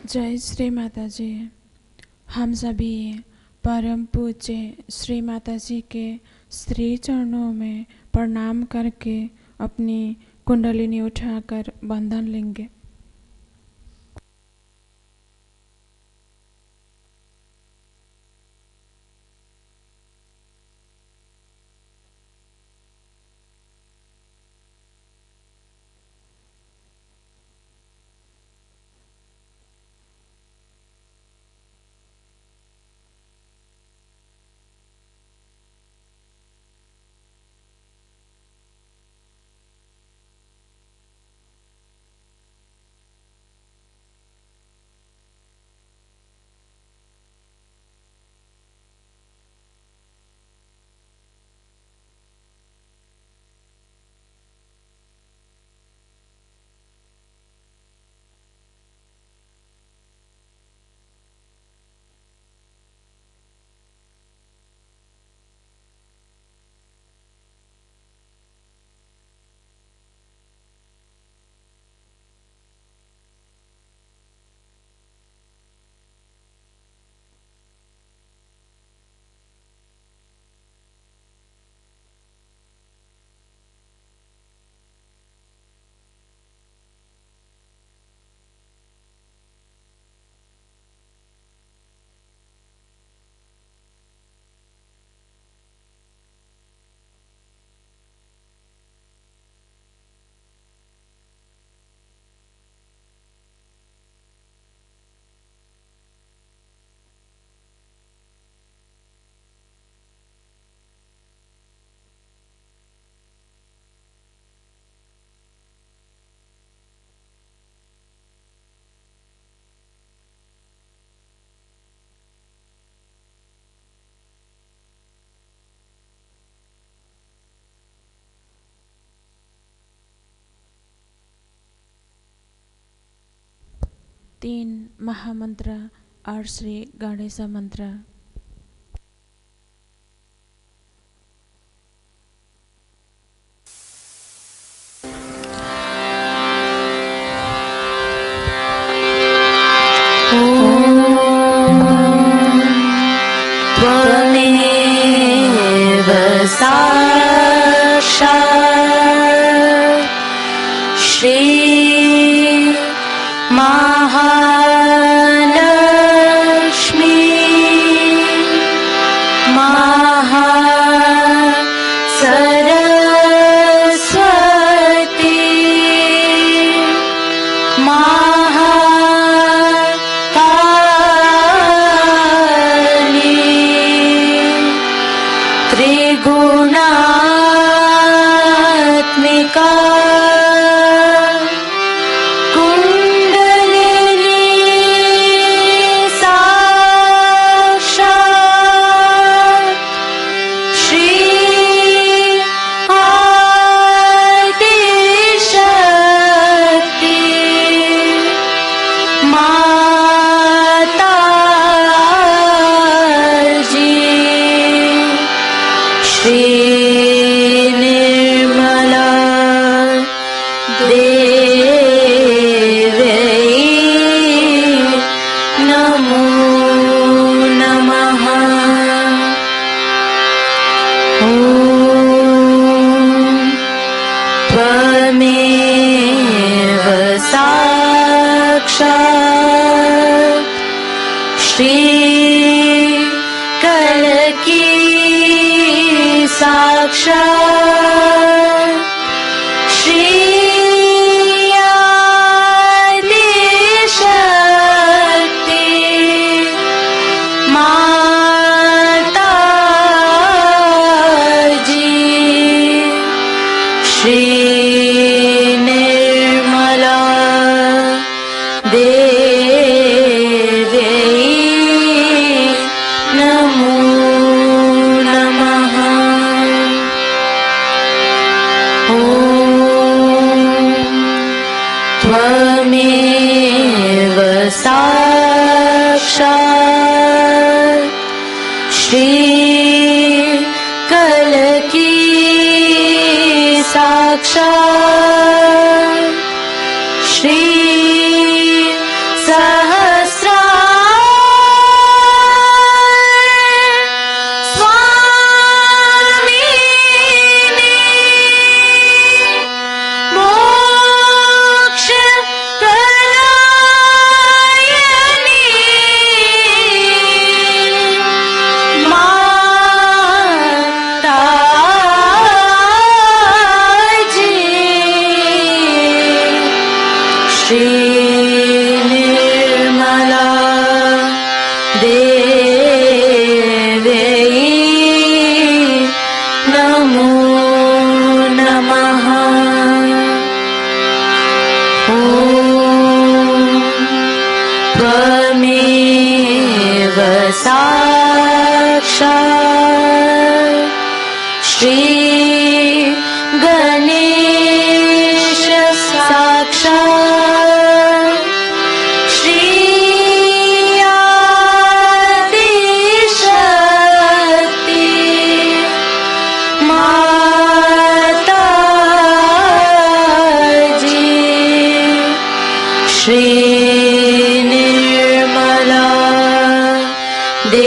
जय श्री माता जी। हम सभी परम पूज्य श्री माता जी के श्री चरणों में प्रणाम करके अपनी कुंडलिनी उठाकर बंधन लेंगे। तीन महामंत्र और श्री गणेश मंत्र। Shri Sahasra Shri Nirmala Devi Namo Namaha. Om Tvameva Sakshat Shri Ganesha Sakshat Shri Adi Shakti Mataji Shri Nirmala Devi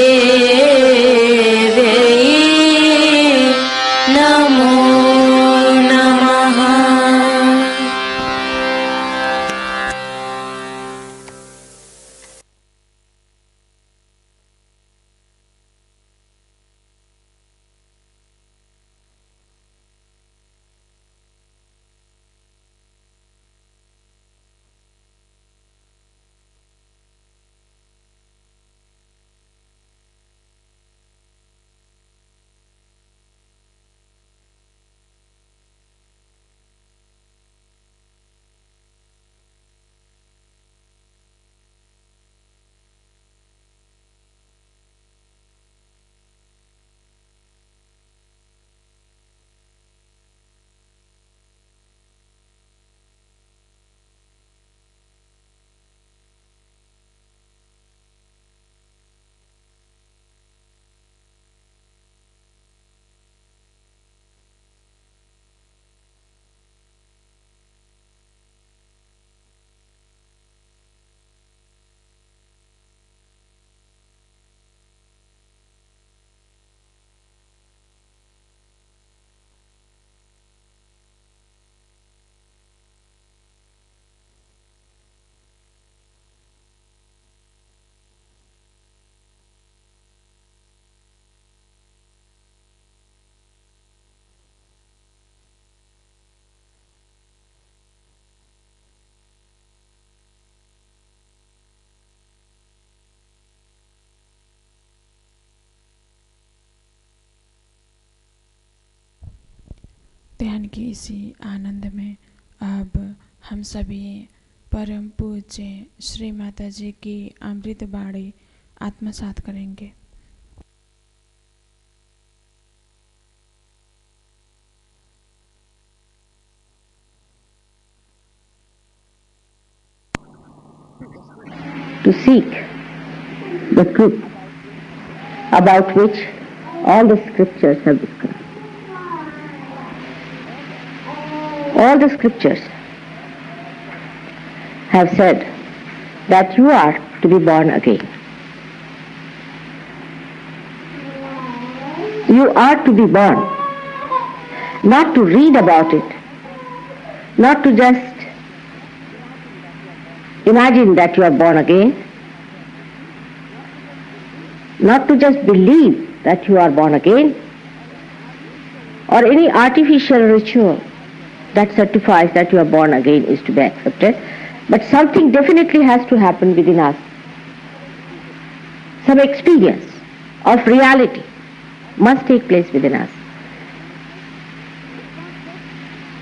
Namo Namaha. ध्यान के इसी आनंद में अब हम सभी परम पूज्य श्री माता जी की अमृत वाणी आत्मसात करेंगे। To seek the truth about which all the scriptures have described. All the scriptures have said that you are to be born again. You are to be born, not to read about it, not to just imagine that you are born again, not to just believe that you are born again, or any artificial ritual that certifies that you are born again is to be accepted, but something definitely has to happen within us. Some experience of reality must take place within us.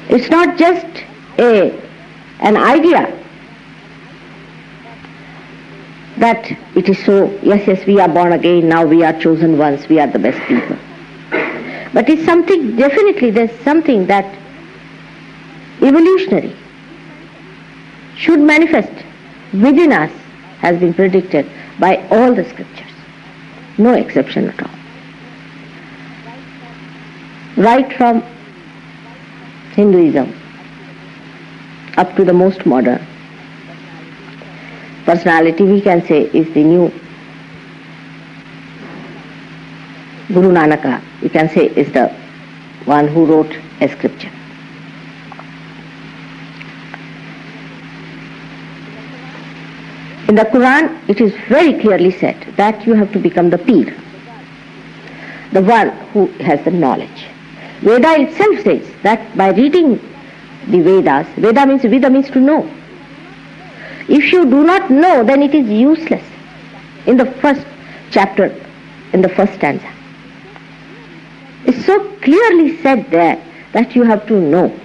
It's not just an idea that it is so, yes, we are born again, now we are chosen ones, we are the best people. But it's something, definitely there's something that evolutionary should manifest within us, has been predicted by all the scriptures. No exception at all. Right from Hinduism up to the most modern personality, we can say, is the new Guru Nanaka, we can say, is the one who wrote a scripture. In the Quran, it is very clearly said that you have to become the Peer, the one who has the knowledge. Veda itself says that by reading the Vedas, Veda means to know. If you do not know, then it is useless. In the first chapter, in the first stanza, it's so clearly said there that you have to know.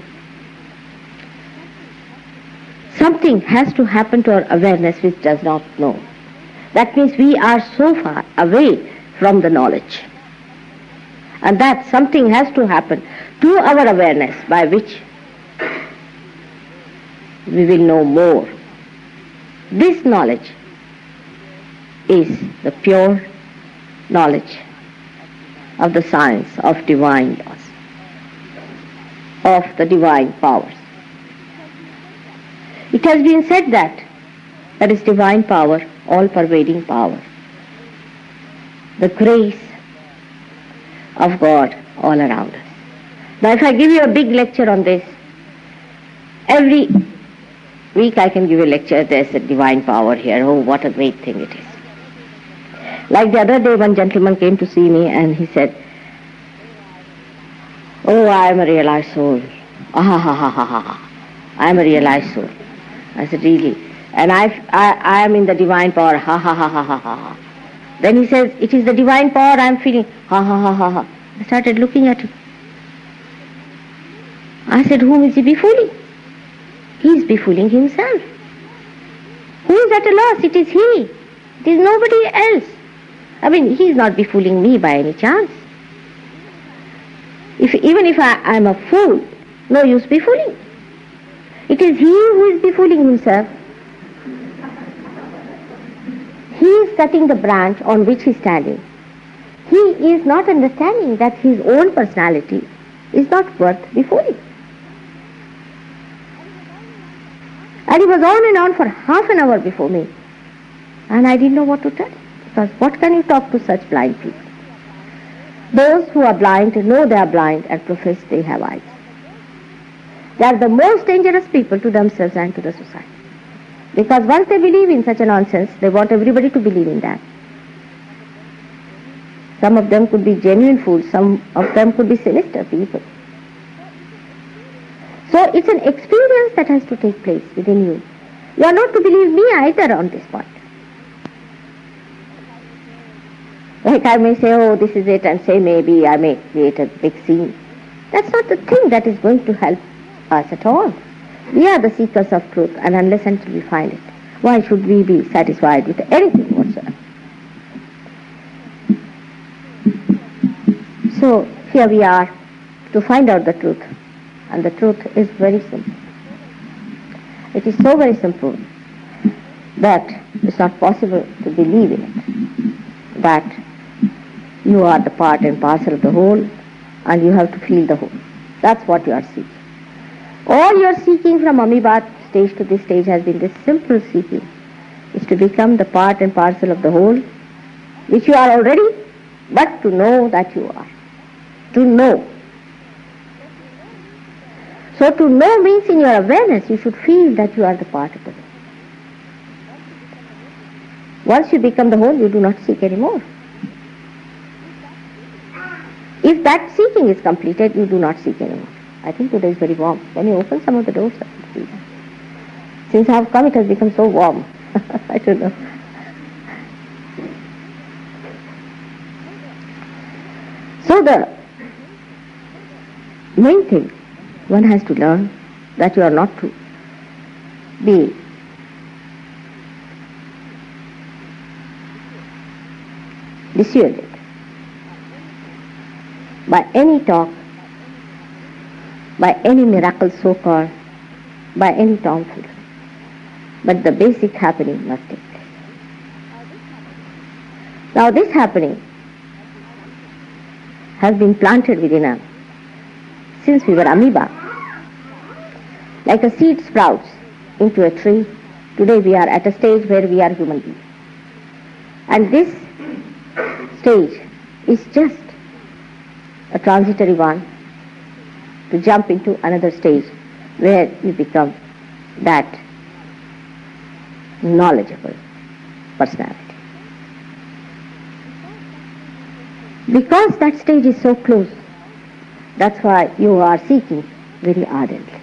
Something has to happen to our awareness which does not know. That means we are so far away from the knowledge. And that something has to happen to our awareness by which we will know more. This knowledge is the pure knowledge of the science of divine laws, of the divine powers. It has been said that is divine power, all-pervading power, the grace of God all around us. Now if I give you a big lecture on this, every week I can give you a lecture, there's a divine power here, oh what a great thing it is. Like the other day one gentleman came to see me and he said, oh I am a realized soul, I am a realized soul. I said, really? And I am in the divine power, ha ha ha ha ha ha. Then he says, it is the divine power I am feeling, ha ha ha ha ha. I started looking at him. I said, whom is he befooling? He is befooling himself. Who is at a loss? It is he. It is nobody else. I mean, he is not befooling me by any chance. Even if I am a fool, no use befooling. It is he who is befooling himself. He is cutting the branch on which he is standing. He is not understanding that his own personality is not worth befooling. And he was on and on for half an hour before me. And I didn't know what to tell. Because what can you talk to such blind people? Those who are blind know they are blind and profess they have eyes. They are the most dangerous people to themselves and to the society. Because once they believe in such a nonsense, they want everybody to believe in that. Some of them could be genuine fools, some of them could be sinister people. So it's an experience that has to take place within you. You are not to believe me either on this point. Like I may say, oh, this is it, and say maybe I may create a big scene. That's not the thing that is going to help us at all. We are the seekers of truth, and unless until we find it, why should we be satisfied with anything whatsoever? So here we are to find out the truth, and the truth is very simple. It is so very simple that it's not possible to believe in it, that you are the part and parcel of the whole, and you have to feel the whole. That's what you are seeking. All your seeking from amoeba stage to this stage has been this simple seeking, is to become the part and parcel of the whole, which you are already, but to know that you are. To know. So to know means in your awareness you should feel that you are the part of the whole. Once you become the whole, you do not seek anymore. If that seeking is completed, you do not seek anymore. I think today is very warm. Can you open some of the doors? Since I have come, it has become so warm. I don't know. So the main thing one has to learn, that you are not to be dissuaded by any talk, by any miracle so-called, by any tomfoolery. But the basic happening must take place. Now this happening has been planted within us since we were amoeba. Like a seed sprouts into a tree, today we are at a stage where we are human beings. And this stage is just a transitory one to jump into another stage where you become that knowledgeable personality. Because that stage is so close, that's why you are seeking very ardently.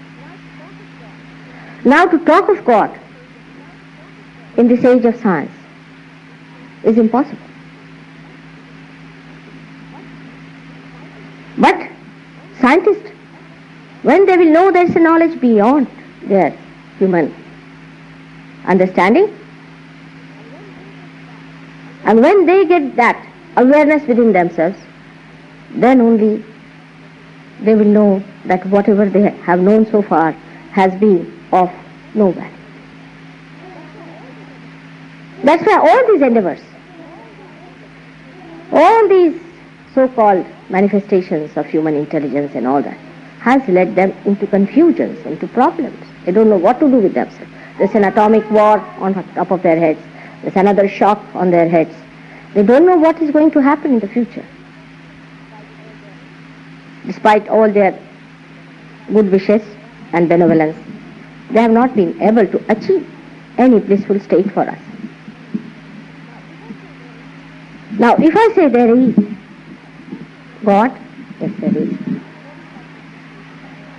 Now to talk of God in this age of science is impossible. But scientists, when they will know there is a knowledge beyond their human understanding, and when they get that awareness within themselves, then only they will know that whatever they have known so far has been of no value. That's why all these endeavors, all these so-called manifestations of human intelligence and all that, has led them into confusions, into problems. They don't know what to do with themselves. There's an atomic war on top of their heads. There's another shock on their heads. They don't know what is going to happen in the future. Despite all their good wishes and benevolence, they have not been able to achieve any blissful state for us. Now, if I say there is God, yes, there is.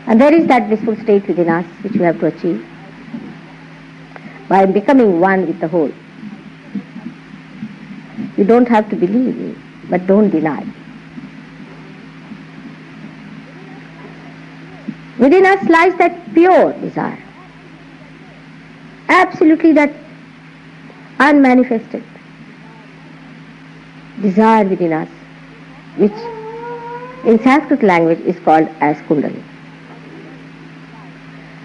And there is that blissful state within us which we have to achieve by becoming one with the whole. You don't have to believe me, but don't deny. Within us lies that pure desire, absolutely that unmanifested desire within us, which in Sanskrit language is called as Kundalini.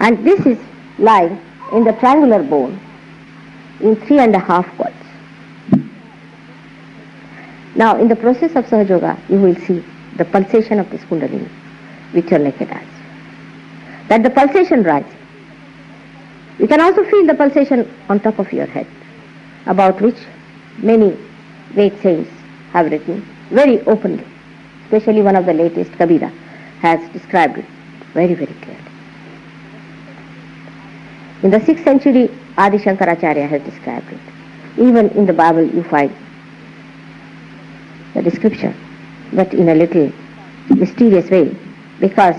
And this is lying in the triangular bone in 3.5 quarts. Now, in the process of Sahaja Yoga, you will see the pulsation of this Kundalini with your naked eyes. That the pulsation rises. You can also feel the pulsation on top of your head, about which many great saints have written very openly. Especially one of the latest, Kabira, has described it very, very clearly. In the 6th century, Adi Shankaracharya has described it. Even in the Bible you find the description, but in a little mysterious way, because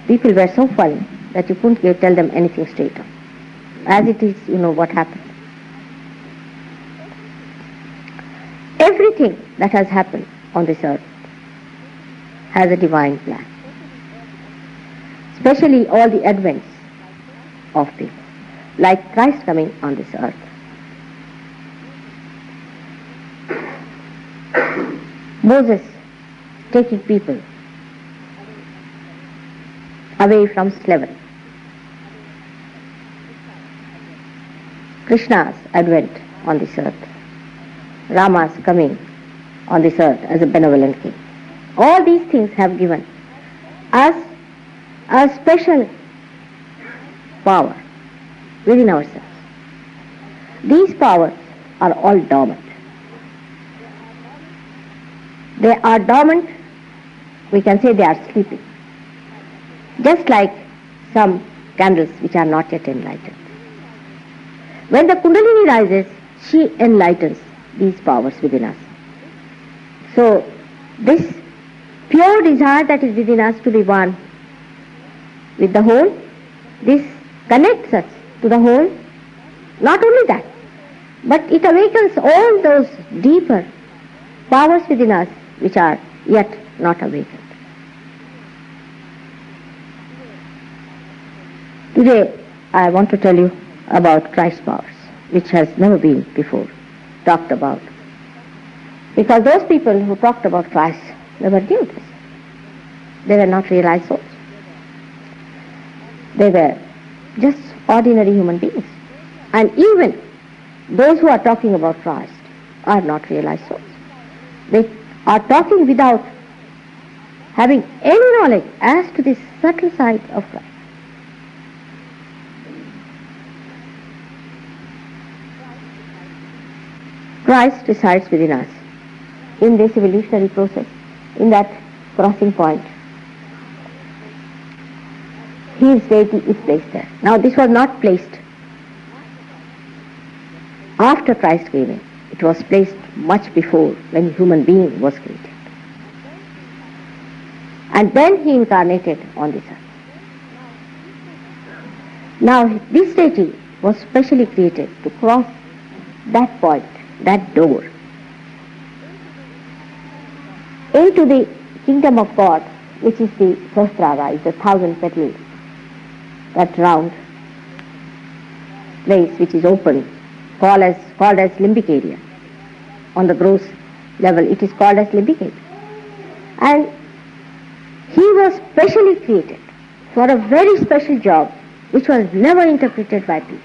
people were so funny that you couldn't tell them anything straight up. As it is, you know what happened. Everything that has happened on this earth has a divine plan. Especially all the advents of people, like Christ coming on this earth. Moses taking people away from slavery. Krishna's advent on this earth. Rama's coming on this earth as a benevolent king. All these things have given us a special power within ourselves. These powers are all dormant. They are dormant, we can say they are sleeping. Just like some candles which are not yet enlightened. When the Kundalini rises, she enlightens these powers within us. So, this pure desire that is within us to be one with the whole, this connects us to the whole. Not only that, but it awakens all those deeper powers within us which are yet not awakened. Today, I want to tell you about Christ's powers, which has never been before talked about. Because those people who talked about Christ never knew this. They were not realized souls. They were just ordinary human beings. And even those who are talking about Christ are not realized souls. They are talking without having any knowledge as to the subtle side of Christ. Christ resides within us in this evolutionary process, in that crossing point. His deity is placed there. Now this was not placed after Christ came in. It was placed much before, when human being was created. And then he incarnated on this earth. Now this deity was specially created to cross that point, that door, into the kingdom of God, which is the Sahasrara, is the 1,000 petals, that round place which is open, called as limbic area. On the gross level, it is called as limbic area. And he was specially created for a very special job, which was never interpreted by people.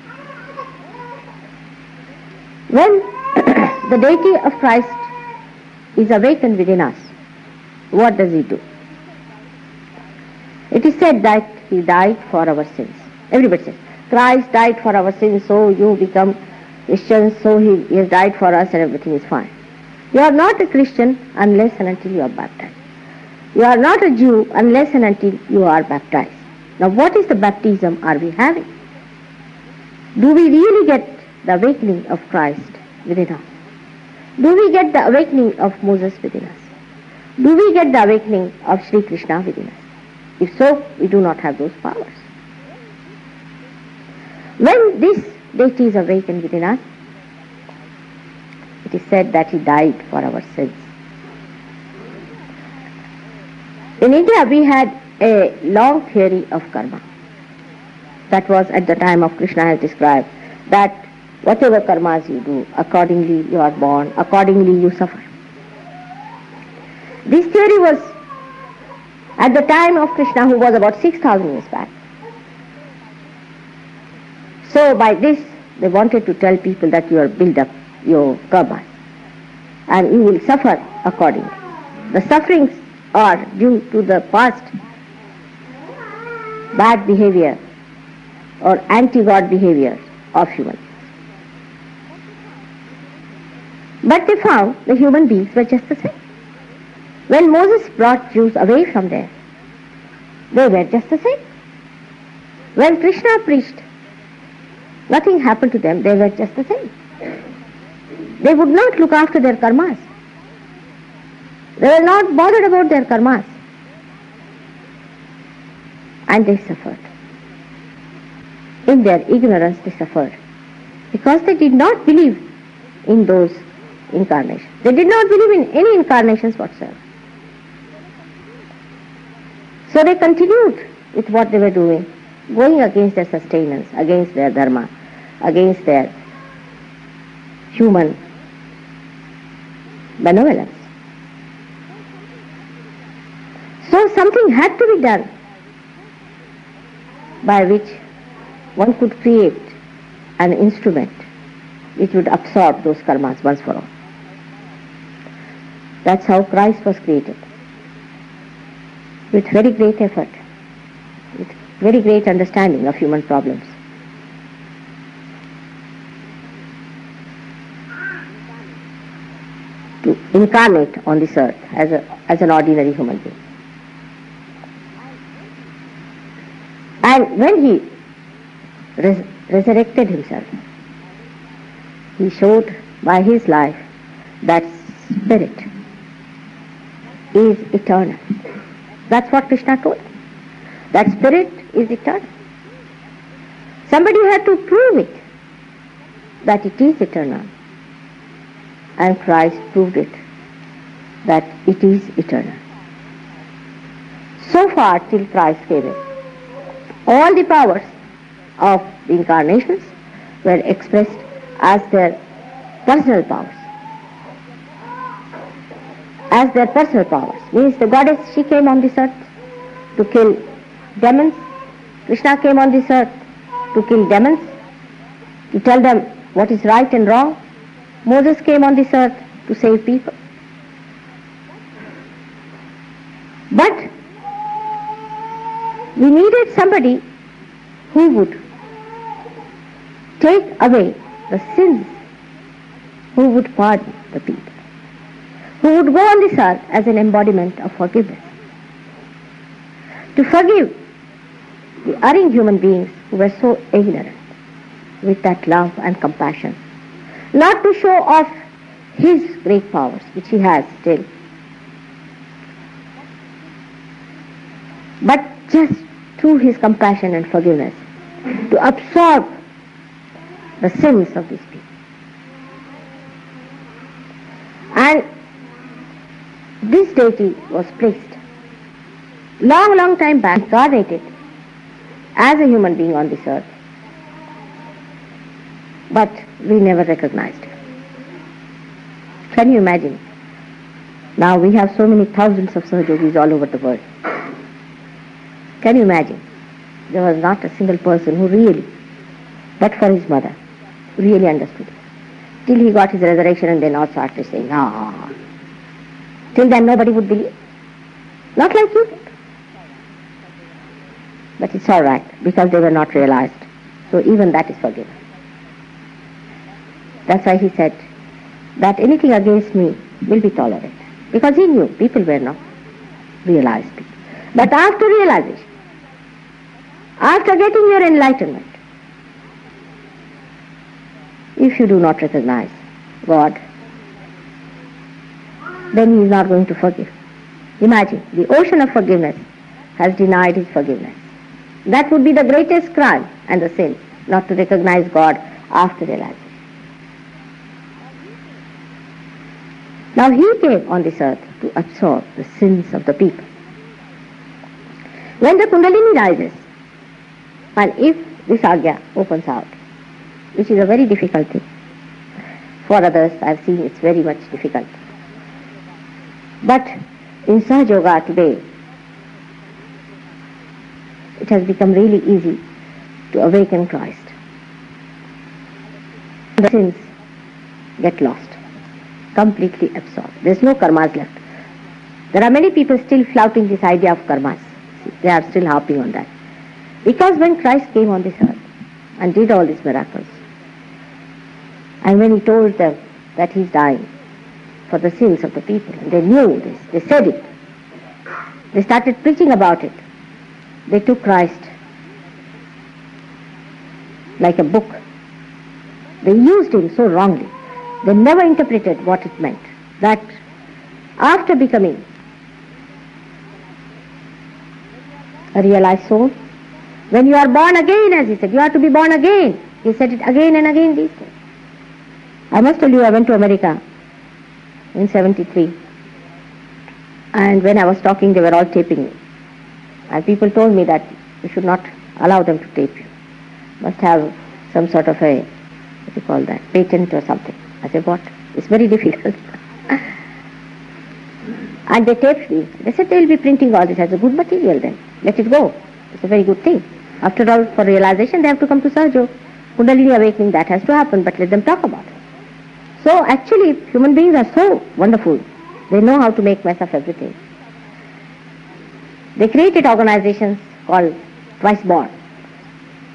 When the deity of Christ is awakened within us, what does he do? It is said that he died for our sins. Everybody says, Christ died for our sins, so you become Christians, so he has died for us and everything is fine. You are not a Christian unless and until you are baptized. You are not a Jew unless and until you are baptized. Now what is the baptism are we having? Do we really get the awakening of Christ within us? Do we get the awakening of Moses within us? Do we get the awakening of Shri Krishna within us? If so, we do not have those powers. When this deity is awakened within us, it is said that he died for our sins. In India, we had a long theory of karma. That was at the time of Krishna has described that whatever karmas you do, accordingly you are born, accordingly you suffer. This theory was at the time of Krishna, who was about 6,000 years back. So by this, they wanted to tell people that you are build up your karma and you will suffer accordingly. The sufferings are due to the past bad behavior or anti-God behavior of humans. But they found the human beings were just the same. When Moses brought Jews away from there, they were just the same. When Krishna preached, nothing happened to them, they were just the same. They would not look after their karmas. They were not bothered about their karmas. And they suffered. In their ignorance they suffered. Because they did not believe in those incarnations. They did not believe in any incarnations whatsoever. So they continued with what they were doing, going against their sustenance, against their dharma, against their human benevolence. So something had to be done by which one could create an instrument which would absorb those karmas once for all. That's how Christ was created. With very great effort, with very great understanding of human problems. To incarnate on this earth as an ordinary human being. And when he resurrected himself, he showed by his life that spirit is eternal. That's what Krishna told. That spirit is eternal. Somebody had to prove it, that it is eternal. And Christ proved it, that it is eternal. So far till Christ came in, all the powers of the incarnations were expressed as their personal powers. As their personal powers. Means the goddess, she came on this earth to kill demons. Krishna came on this earth to kill demons, to tell them what is right and wrong. Moses came on this earth to save people. But we needed somebody who would take away the sins, who would pardon the people, who would go on this earth as an embodiment of forgiveness, to forgive the erring human beings who were so ignorant, with that love and compassion, not to show off his great powers, which he has still, but just through his compassion and forgiveness, to absorb the sins of these people. And this deity was placed long time back, incarnated as a human being on this earth, but we never recognized him. Can you imagine? Now we have so many thousands of Sahajogis all over the world. Can you imagine? There was not a single person who really, but for his mother, really understood it. Till he got his resurrection and then all started saying, ah. Till then nobody would believe. Not like you did. But it's all right, because they were not realized. So even that is forgiven. That's why he said that anything against me will be tolerated. Because he knew people were not realized. But after realization, after getting your enlightenment, if you do not recognize God, then he is not going to forgive. Imagine, the ocean of forgiveness has denied his forgiveness. That would be the greatest crime and the sin, not to recognize God after realization. Now he came on this earth to absorb the sins of the people. When the Kundalini rises, and if this Agya opens out, which is a very difficult thing, for others I have seen it's very much difficult. But in Sahaja Yoga today, it has become really easy to awaken Christ. The sins get lost, completely absorbed. There's no karmas left. There are many people still flouting this idea of karmas. They are still harping on that. Because when Christ came on this earth and did all these miracles, and when he told them that he's dying for the sins of the people, and they knew this, they said it, they started preaching about it, they took Christ like a book. They used him so wrongly. They never interpreted what it meant. That after becoming a realized soul, when you are born again, as he said, you have to be born again. He said it again and again these days. I must tell you, I went to America in 73, and when I was talking, they were all taping me. And people told me that you should not allow them to tape you. Must have some sort of a, what do you call that, patent or something. I said, what? It's very difficult. And they taped me. They said they will be printing all this as a good material then. Let it go. It's a very good thing. After all, for realization, they have to come to Sahaja. Kundalini awakening, that has to happen, but let them talk about it. So actually, human beings are so wonderful. They know how to make mess of everything. They created organizations called Twice Born.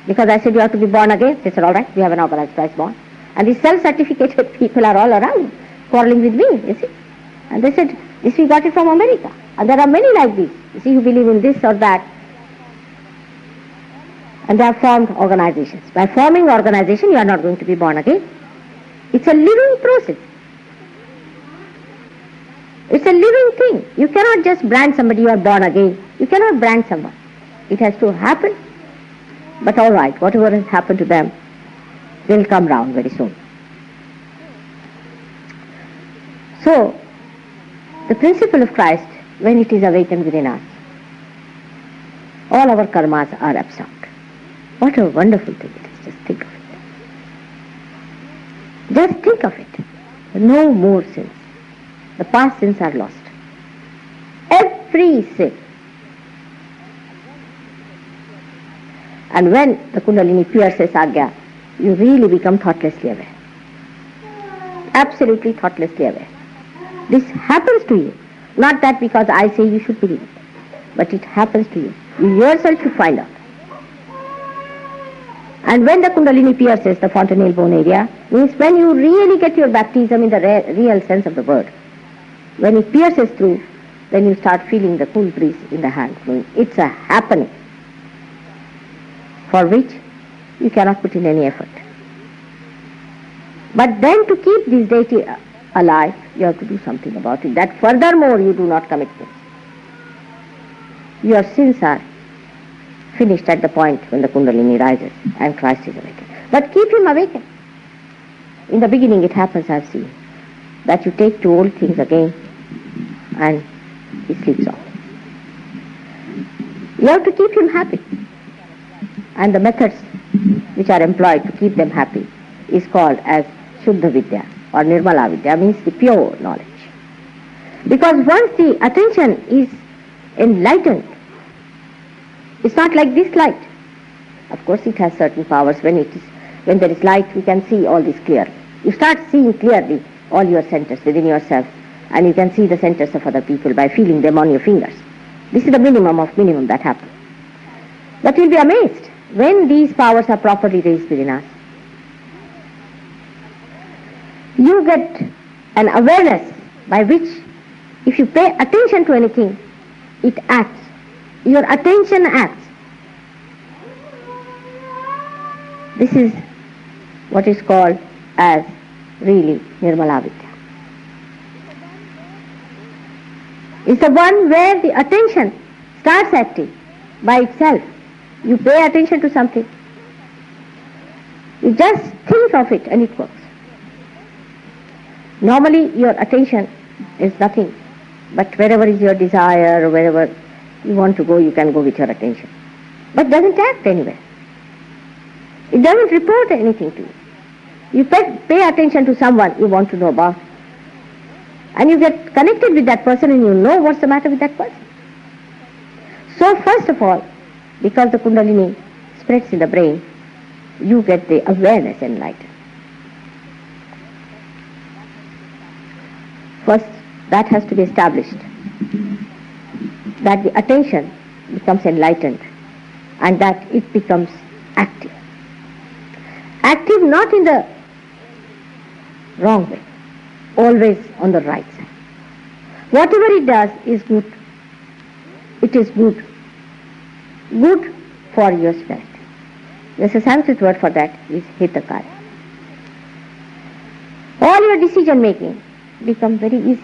Because I said you have to be born again. They said, all right, we have an organized Twice Born. And these self-certificated people are all around, quarreling with me, you see. And they said, this we got it from America. And there are many like these, you see, who believe in this or that. And they have formed organizations. By forming organization, you are not going to be born again. It's a living process. It's a living thing. You cannot just brand somebody you are born again. You cannot brand someone. It has to happen. But all right, whatever has happened to them, they'll come round very soon. So, the principle of Christ, when it is awakened within us, all our karmas are absorbed. What a wonderful thing it is. Just think of it. Just think of it. No more sins. The past sins are lost. Every sin. And when the Kundalini pierces Agya, you really become thoughtlessly aware. Absolutely thoughtlessly aware. This happens to you. Not that because I say you should believe it, but it happens to you. You yourself should find out. And when the Kundalini pierces the fontanelle bone area, means when you really get your baptism in the real sense of the word. When it pierces through, then you start feeling the cool breeze in the hand flowing. It's a happening for which you cannot put in any effort. But then to keep this deity alive, you have to do something about it. That furthermore you do not commit sins. Your sins are finished at the point when the Kundalini rises and Christ is awakened. But keep him awakened. In the beginning it happens, I've seen, that you take to old things again and he sleeps off. You have to keep him happy. And the methods which are employed to keep them happy is called as Shuddha Vidya or Nirmala Vidya, means the pure knowledge. Because once the attention is enlightened, it's not like this light. Of course it has certain powers. When there is light, we can see all this clearly. You start seeing clearly all your centers within yourself, and you can see the centers of other people by feeling them on your fingers. This is the minimum of minimum that happens. But you'll be amazed when these powers are properly raised within us. You get an awareness by which, if you pay attention to anything, it acts. Your attention acts. This is what is called as really Nirmala Vidya. It's the one where the attention starts acting by itself. You pay attention to something. You just think of it and it works. Normally your attention is nothing, but wherever is your desire, or wherever you want to go, you can go with your attention. But it doesn't act anywhere. It doesn't report anything to you. You pay attention to someone you want to know about, and you get connected with that person and you know what's the matter with that person. So first of all, because the Kundalini spreads in the brain, you get the awareness enlightened. First, that has to be established, that the attention becomes enlightened and that it becomes active. Active not in the wrong way, always on the right side. Whatever it does is good. It is good. Good for your spirit. There's a Sanskrit word for that, is hitakaya. All your decision making becomes very easy.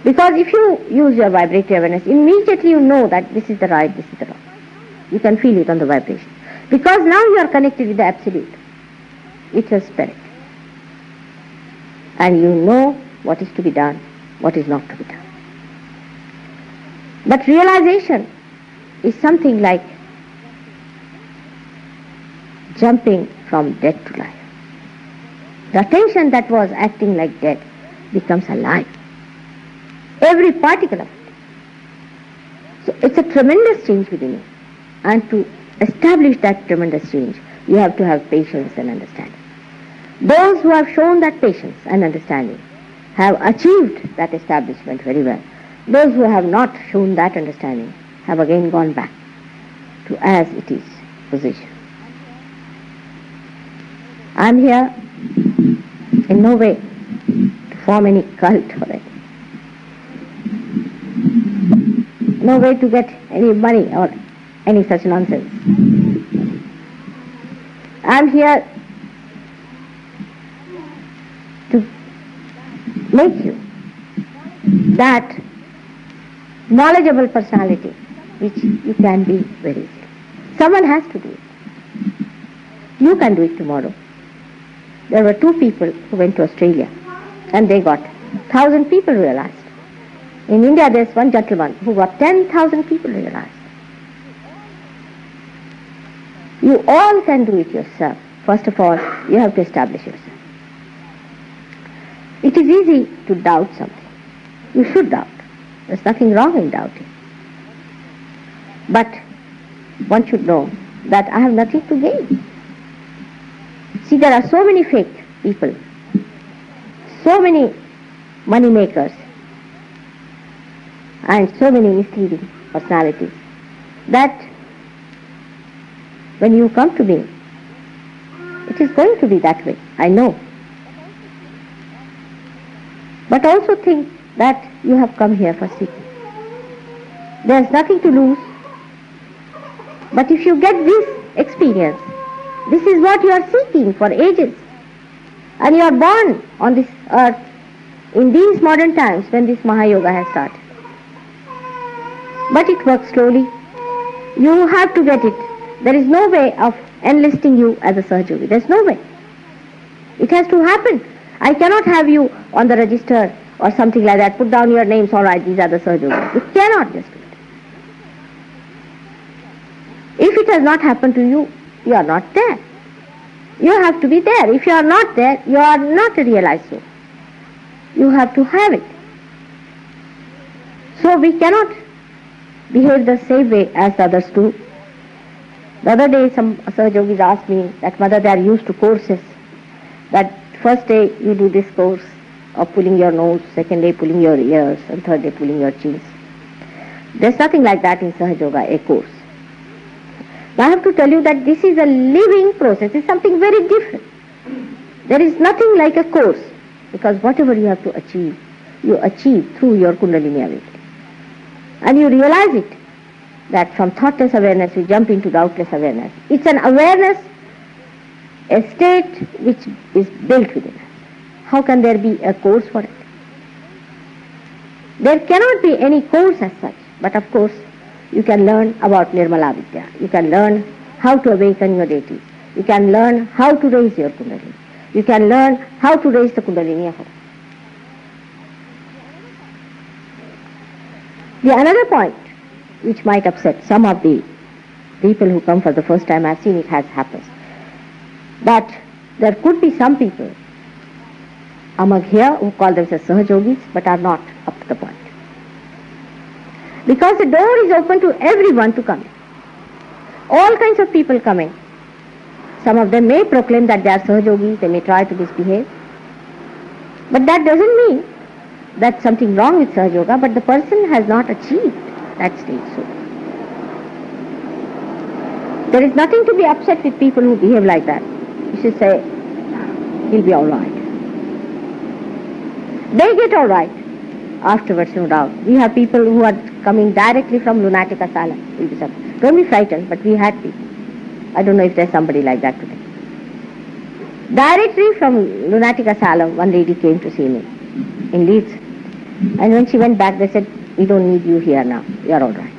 Because if you use your vibratory awareness, immediately you know that this is the right, this is the wrong. You can feel it on the vibration. Because now you are connected with the Absolute. It's your spirit. And you know what is to be done, what is not to be done. But realization is something like jumping from death to life. The attention that was acting like death becomes alive. Every particle of it. So it's a tremendous change within you. And to establish that tremendous change, you have to have patience and understanding. Those who have shown that patience and understanding have achieved that establishment very well. Those who have not shown that understanding have again gone back to as it is position. I am here in no way to form any cult or anything. No way to get any money or any such nonsense. I am here to make you that knowledgeable personality which you can be very easily. Someone has to do it. You can do it tomorrow. There were 2 people who went to Australia and they got 1,000 people realized. In India there's one gentleman who got 10,000 people realized. You all can do it yourself. First of all, you have to establish yourself. It is easy to doubt something. You should doubt. There's nothing wrong in doubting. But one should know that I have nothing to gain. See, there are so many fake people, so many money makers, and so many misleading personalities that when you come to me, it is going to be that way, I know. But also think that you have come here for seeking. There is nothing to lose. But if you get this experience, this is what you are seeking for ages. And you are born on this earth in these modern times when this Mahayoga has started. But it works slowly. You have to get it. There is no way of enlisting you as a Sahajogi. There is no way. It has to happen. I cannot have you on the register or something like that. Put down your names, all right, these are the Sahajogis. You cannot just do it. If it has not happened to you, you are not there. You have to be there. If you are not there, you are not a realized soul. You have to have it. So we cannot behave the same way as the others do. The other day some Sahajogis asked me that mother, they are used to courses. That first day you do this course of pulling your nose, second day pulling your ears, and third day pulling your chins. There's nothing like that in Sahajoga, a course. I have to tell you that this is a living process. It's something very different. There is nothing like a course, because whatever you have to achieve, you achieve through your Kundalini awakening. And you realize it, that from thoughtless awareness you jump into doubtless awareness. It's an awareness, a state which is built within us. How can there be a course for it? There cannot be any course as such, but of course you can learn about Nirmala Vidya. You can learn how to awaken your deities. You can learn how to raise your Kundalini. You can learn how to raise the Kundalini of heart. The another point which might upset some of the people who come for the first time, I've seen it has happened, that there could be some people among here who call themselves Sahajogis but are not up to the point. Because the door is open to everyone to come in. All kinds of people come in. Some of them may proclaim that they are Sahajogis, they may try to misbehave. But that doesn't mean that's something wrong with Sahajoga, but the person has not achieved that stage. So there is nothing to be upset with people who behave like that. You should say, he'll be all right. They get all right afterwards, no doubt. We have people who are coming directly from lunatic asylum. Don't be frightened, but we had people. I don't know if there's somebody like that today. Directly from lunatic asylum, one lady came to see me in Leeds. And when she went back, they said, we don't need you here now. You are all right.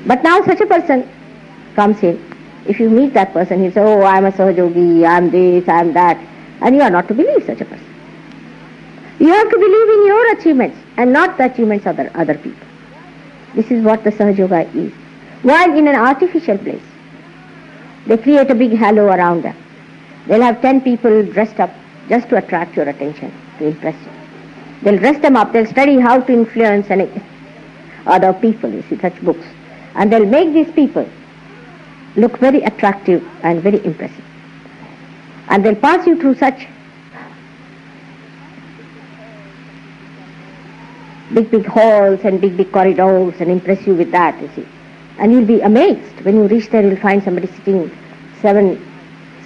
But now such a person comes in. If you meet that person, he'll say, oh, I'm a Sahajogi, I'm this, I'm that. And you are not to believe such a person. You have to believe in your achievements and not the achievements of other people. This is what the Sahajoga is. While in an artificial place, they create a big halo around them. They'll have 10 people dressed up just to attract your attention, to impress you. They'll dress them up, they'll study how to influence other people, you see, such books. And they'll make these people look very attractive and very impressive. And they'll pass you through such big halls and big corridors and impress you with that, you see. And you'll be amazed. When you reach there, you'll find somebody sitting 7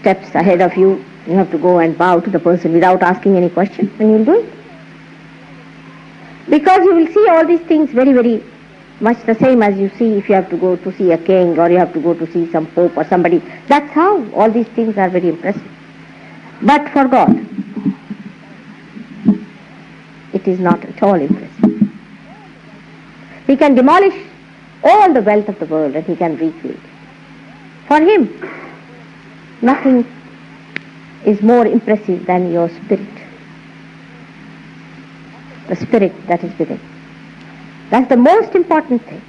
steps ahead of you. You have to go and bow to the person without asking any question, and you'll do it. Because you will see all these things very, very much the same as you see if you have to go to see a king or you have to go to see some pope or somebody. That's how all these things are very impressive. But for God, it is not at all impressive. He can demolish all the wealth of the world and he can recreate. For him, nothing is more impressive than your spirit. The spirit that is within. That's the most important thing.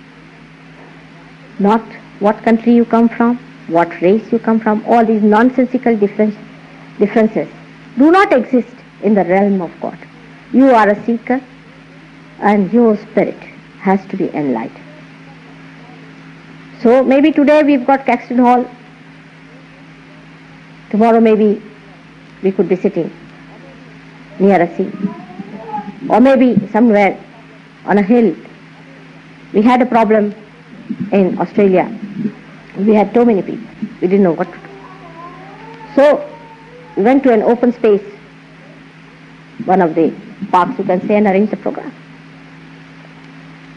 Not what country you come from, what race you come from, all these nonsensical differences do not exist in the realm of God. You are a seeker and your spirit has to be enlightened. So maybe today we've got Caxton Hall. Tomorrow maybe we could be sitting near a sea. Or maybe somewhere on a hill. We had a problem in Australia. We had too many people. We didn't know what to do. So we went to an open space, one of the parks you can say, and arranged the program.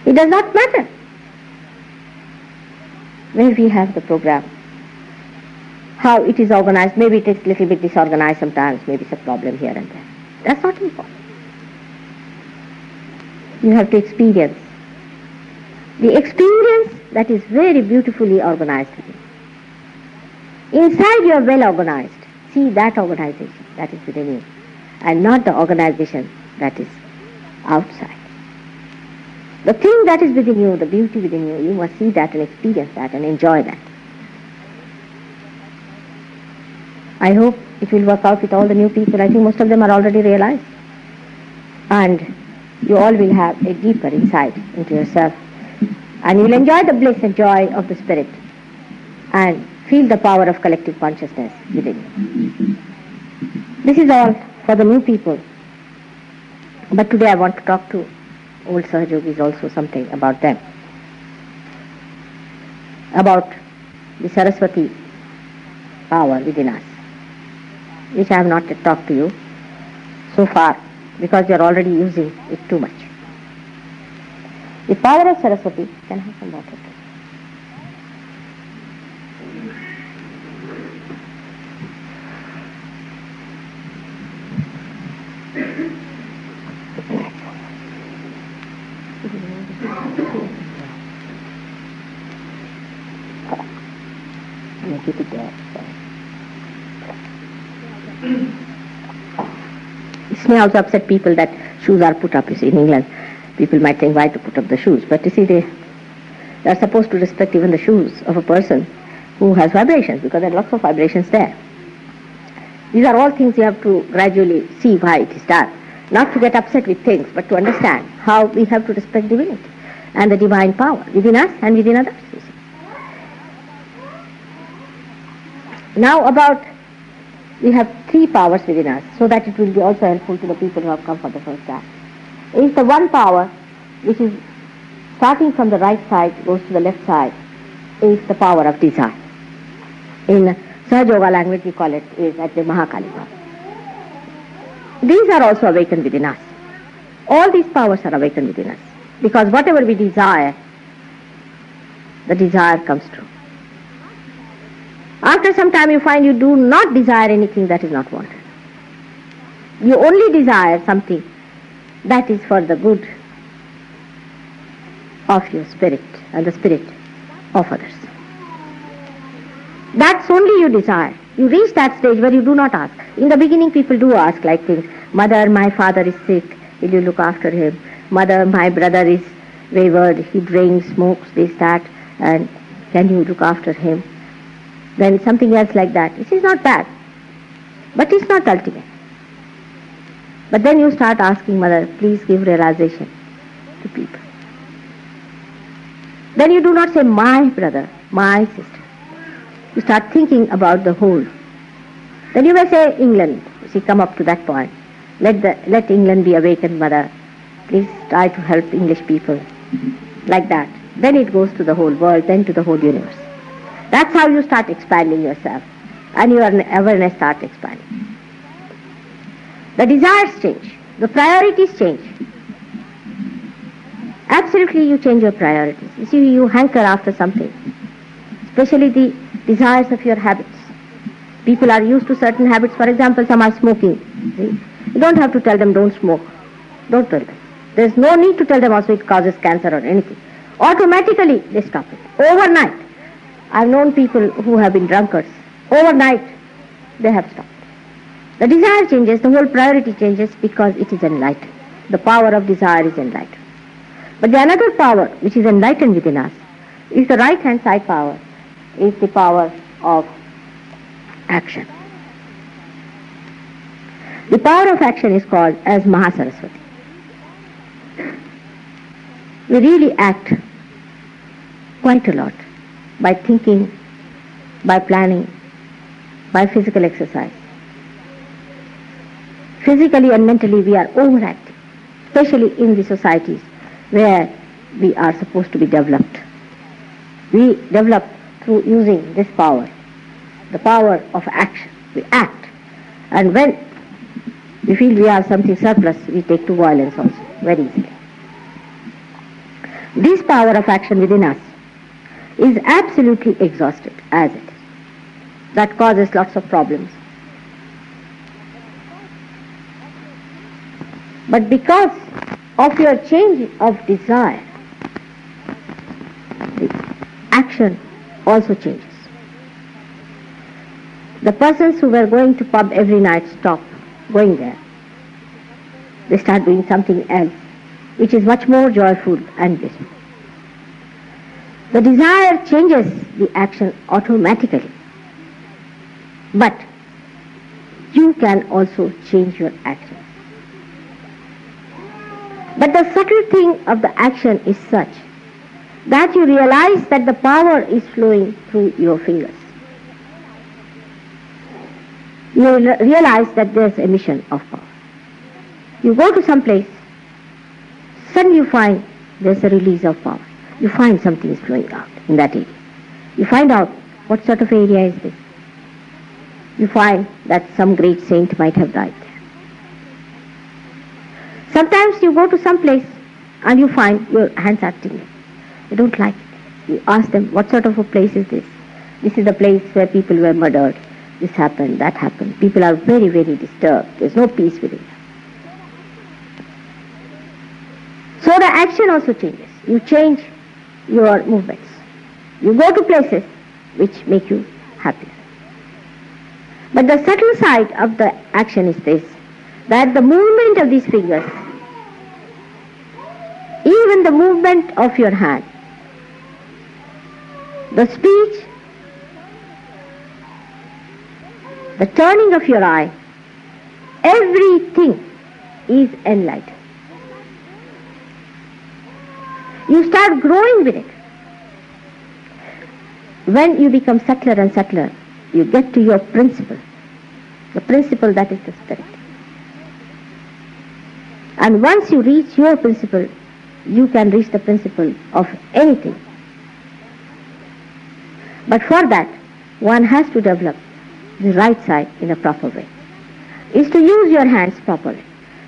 It does not matter where we have the program, how it is organized. Maybe it is a little bit disorganized sometimes, maybe it's a problem here and there. That's not important. You have to experience. The experience that is very beautifully organized. Inside you are well organized. See that organization that is within you, and not the organization that is outside. The thing that is within you, the beauty within you, you must see that and experience that and enjoy that. I hope it will work out with all the new people. I think most of them are already realized. And you all will have a deeper insight into yourself. And you will enjoy the bliss and joy of the spirit and feel the power of collective consciousness within you. This is all for the new people. But today I want to talk to old Sahajogis also something about them. About the Saraswati power within us, which I have not yet talked to you so far because you are already using it too much. The power of Saraswati, can I have some water? Keep it there. This may also upset people that shoes are put up. You see, in England, people might think why to put up the shoes. But you see, they are supposed to respect even the shoes of a person who has vibrations, because there are lots of vibrations there. These are all things you have to gradually see why it is done. Not to get upset with things, but to understand how we have to respect divinity and the divine power within us and within others. Now we have 3 powers within us, so that it will be also helpful to the people who have come for the first time. It is the one power which is starting from the right side, goes to the left side, is the power of desire. In Sahaja language we call it is at the Mahakali power. These are also awakened within us. All these powers are awakened within us, because whatever we desire, the desire comes true. After some time you find you do not desire anything that is not wanted. You only desire something that is for the good of your spirit and the spirit of others. That's only you desire. You reach that stage where you do not ask. In the beginning people do ask like things, Mother, my father is sick, will you look after him? Mother, my brother is wayward, he drinks, smokes, this, that, and can you look after him? Then something else like that. This is not bad, but it's not ultimate. But then you start asking, Mother, please give realization to people. Then you do not say, my brother, my sister. You start thinking about the whole. Then you may say, England. You see, come up to that point. Let England be awakened, Mother. Please try to help English people. Like that. Then it goes to the whole world, then to the whole universe. That's how you start expanding yourself, and your awareness starts expanding. The desires change, the priorities change. Absolutely you change your priorities. You see, you hanker after something, especially the desires of your habits. People are used to certain habits. For example, some are smoking. See? You don't have to tell them don't smoke. Don't tell them. There's no need to tell them also it causes cancer or anything. Automatically they stop it. Overnight. I've known people who have been drunkards. Overnight, they have stopped. The desire changes, the whole priority changes, because it is enlightened. The power of desire is enlightened. But the another power which is enlightened within us is the right hand side power, is the power of action. The power of action is called as Mahasaraswati. We really act quite a lot. By thinking, by planning, by physical exercise. Physically and mentally we are overactive, especially in the societies where we are supposed to be developed. We develop through using this power, the power of action. We act. And when we feel we have something surplus, we take to violence also, very easily. This power of action within us is absolutely exhausted as it is. That causes lots of problems. But because of your change of desire, the action also changes. The persons who were going to pub every night stop going there. They start doing something else, which is much more joyful and blissful. The desire changes the action automatically. But you can also change your action. But the subtle thing of the action is such that you realize that the power is flowing through your fingers. You realize that there's emission of power. You go to some place, suddenly you find there's a release of power. You find something is flowing out in that area. You find out what sort of area is this. You find that some great saint might have died there. Sometimes you go to some place and you find your hands are tingling. You don't like it. You ask them, what sort of a place is this? This is the place where people were murdered. This happened, that happened. People are very, very disturbed. There's no peace within them. So the action also changes. You change your movements. You go to places which make you happier. But the subtle side of the action is this, that the movement of these fingers, even the movement of your hand, the speech, the turning of your eye, everything is enlightened. You start growing with it. When you become subtler and subtler, you get to your principle. The principle that is the spirit. And once you reach your principle, you can reach the principle of anything. But for that, one has to develop the right side in a proper way. Is to use your hands properly.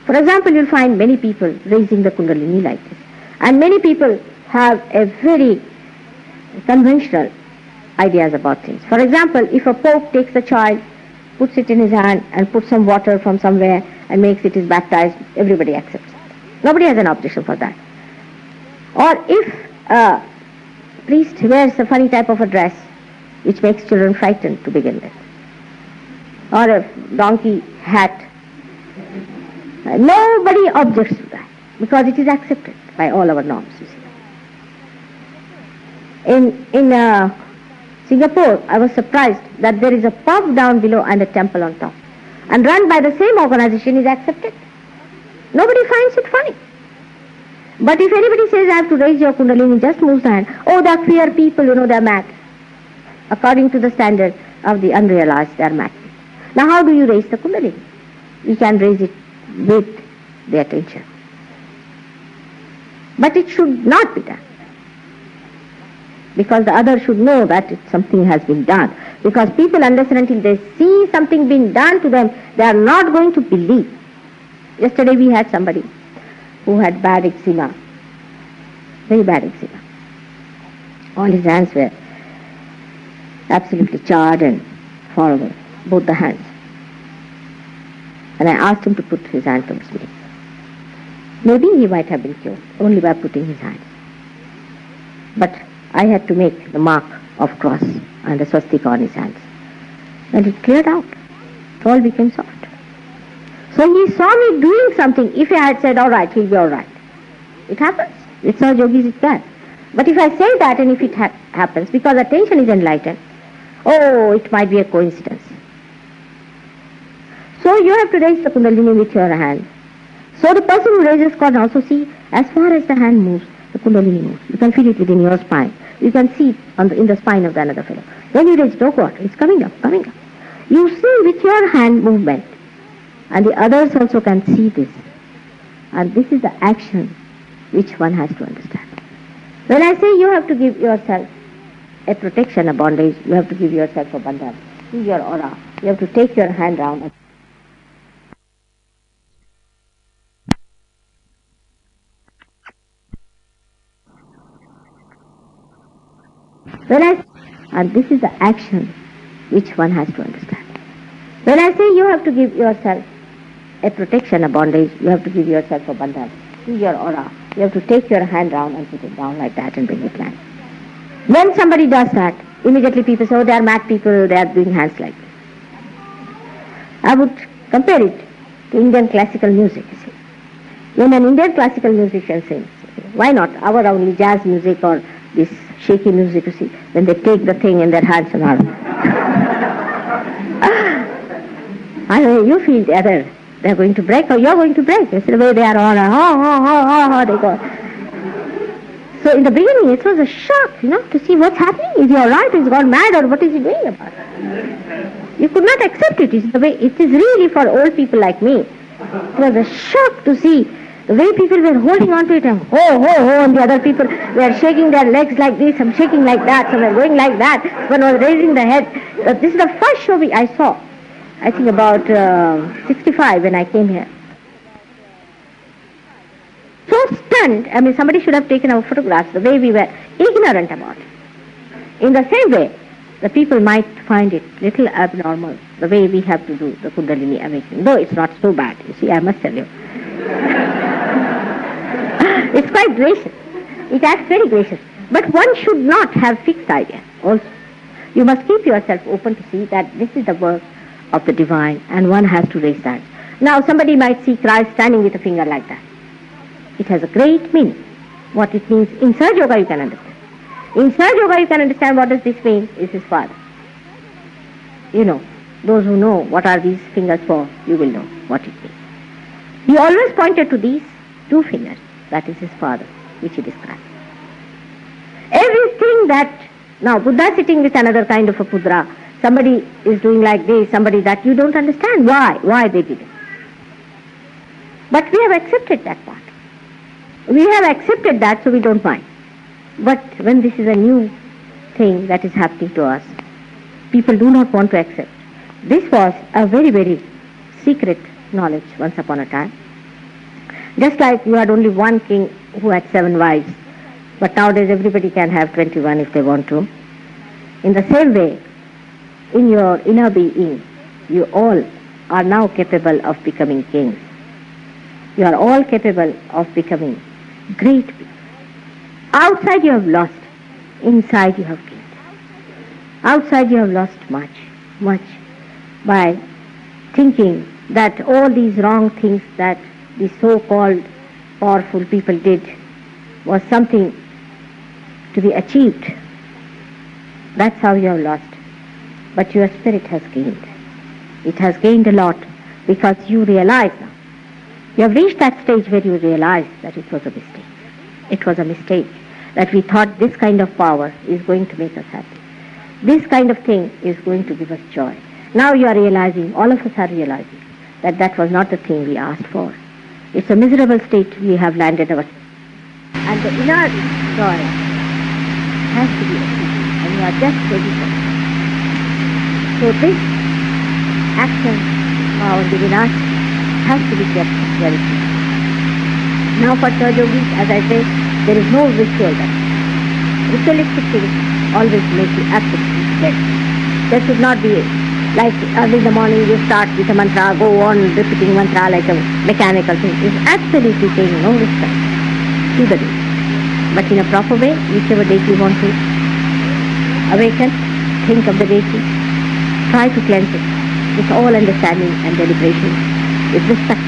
For example, you'll find many people raising the Kundalini like this. And many people have a very conventional ideas about things. For example, if a pope takes a child, puts it in his hand and puts some water from somewhere and makes it is baptized, everybody accepts it. Nobody has an objection for that. Or if a priest wears a funny type of a dress which makes children frightened to begin with, or a donkey hat, nobody objects to that because it is accepted by all our norms. You see. In Singapore, I was surprised that there is a pub down below and a temple on top, and run by the same organization is accepted. Nobody finds it funny. But if anybody says, I have to raise your Kundalini, just moves the hand. Oh, they are queer people, they are mad. According to the standard of the unrealized, they are mad. Now how do you raise the Kundalini? You can raise it with the attention. But it should not be done. Because the other should know that something has been done. Because people, unless and until they see something being done to them, they are not going to believe. Yesterday we had somebody who had bad eczema, very bad eczema. All his hands were absolutely charred and horrible, both the hands. And I asked him to put his hand towards me. Maybe he might have been cured only by putting his hands. But I had to make the mark of cross and the swastika on his hands. And it cleared out. It all became soft. So he saw me doing something. If I had said, all right, he'll be all right. It happens. It's not yogis, it's bad. But if I say that and if it happens, because attention is enlightened, oh, it might be a coincidence. So you have to raise the Kundalini with your hand. So the person who raises can also see, as far as the hand moves, the Kundalini moves. You can feel it within your spine. You can see it in the spine of the another fellow. Then you raise it, oh God, it's coming up, coming up. You see with your hand movement. And the others also can see this. And this is the action which one has to understand. When I say you have to give yourself a protection, a bondage, you have to give yourself a bandhan. See your aura. You have to take your hand round. And this is the action which one has to understand. When I say you have to give yourself a protection, a bondage, you have to give yourself a bandhan. See your aura. You have to take your hand round and put it down like that and bring it down. When somebody does that, immediately people say, oh, they are mad people, they are doing hands like this. I would compare it to Indian classical music, you see. When an Indian classical musician sings, why not our only jazz music or this shaky music, you see, when they take the thing in their hands and all. I mean, you feel the other, they're going to break or you're going to break. You see the way they are on, they go. So in the beginning it was a shock, to see what's happening. Is he alright? Is he gone mad or what is he doing about it? You could not accept it. It's the way it is really for old people like me. It was a shock to see the way people were holding on to it and and the other people were shaking their legs like this, some shaking like that, some were going like that, one was raising the head. This is the first show I saw, I think about 65 when I came here. So stunned, I mean somebody should have taken our photographs, the way we were ignorant about it. In the same way, the people might find it little abnormal, the way we have to do the Kundalini awakening, though it's not so bad, you see, I must tell you. It's quite gracious. It acts very gracious. But one should not have fixed ideas also. You must keep yourself open to see that this is the work of the divine and one has to raise that. Now somebody might see Christ standing with a finger like that. It has a great meaning. What it means in Sahaja Yoga you can understand. In Sahaja Yoga you can understand what does this mean is his father. Those who know what are these fingers for, you will know what it means. He always pointed to these two fingers, that is his father, which he described. Everything that, now Buddha sitting with another kind of a pudra, somebody is doing like this, somebody that, you don't understand why they did it. But we have accepted that part. We have accepted that, so we don't mind. But when this is a new thing that is happening to us, people do not want to accept. This was a very, very secret knowledge once upon a time. Just like you had only one king who had 7 wives, but nowadays everybody can have 21 if they want to. In the same way, in your inner being, you all are now capable of becoming kings. You are all capable of becoming great people. Outside you have lost, inside you have gained. Outside you have lost much by thinking that all these wrong things that the so-called powerful people did was something to be achieved. That's how you have lost. But your spirit has gained. It has gained a lot because you realize now. You have reached that stage where you realize that it was a mistake. It was a mistake that we thought this kind of power is going to make us happy. This kind of thing is going to give us joy. Now you are realizing, all of us are realizing, that that was not the thing we asked for. It's a miserable state we have landed ourselves. And the inner joy has to be achieved, and you are just ready for it. So this action power within us has to be kept very clear. Now for Sahaja Yogis, as I say, there is no ritual there. Ritualistic things always make you absolutely dead. There should not be like early in the morning you start with a mantra, go on repeating mantra like a mechanical thing. It's absolutely paying no respect to the deity. But in a proper way, whichever deity you want to awaken, think of the deity, try to cleanse it with all understanding and deliberation, with respect,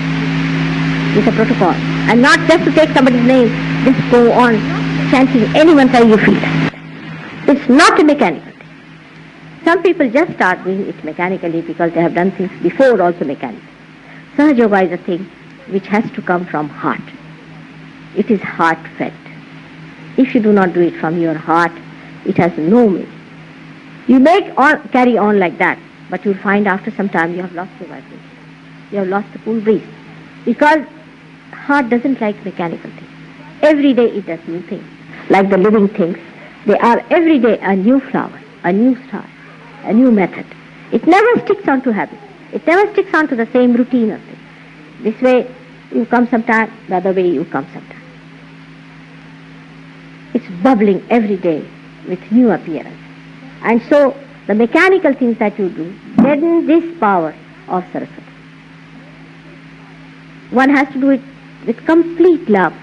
with a protocol. And not just to take somebody's name, just go on chanting any mantra you feel. It's not a mechanical thing. Some people just start doing it mechanically because they have done things before also mechanically. Sahaja Yoga is a thing which has to come from heart. It is heartfelt. If you do not do it from your heart, it has no meaning. You may carry on like that, but you'll find after some time you have lost your vibration. You have lost the cool breeze. Because heart doesn't like mechanical things. Every day it does new things. Like the living things, they are every day a new flower, a new star, a new method. It never sticks on to habit. It never sticks on to the same routine of things. This way you come sometime, the other way you come sometime. It's bubbling every day with new appearance. And so the mechanical things that you do deaden this power of Saraswati. One has to do it with complete love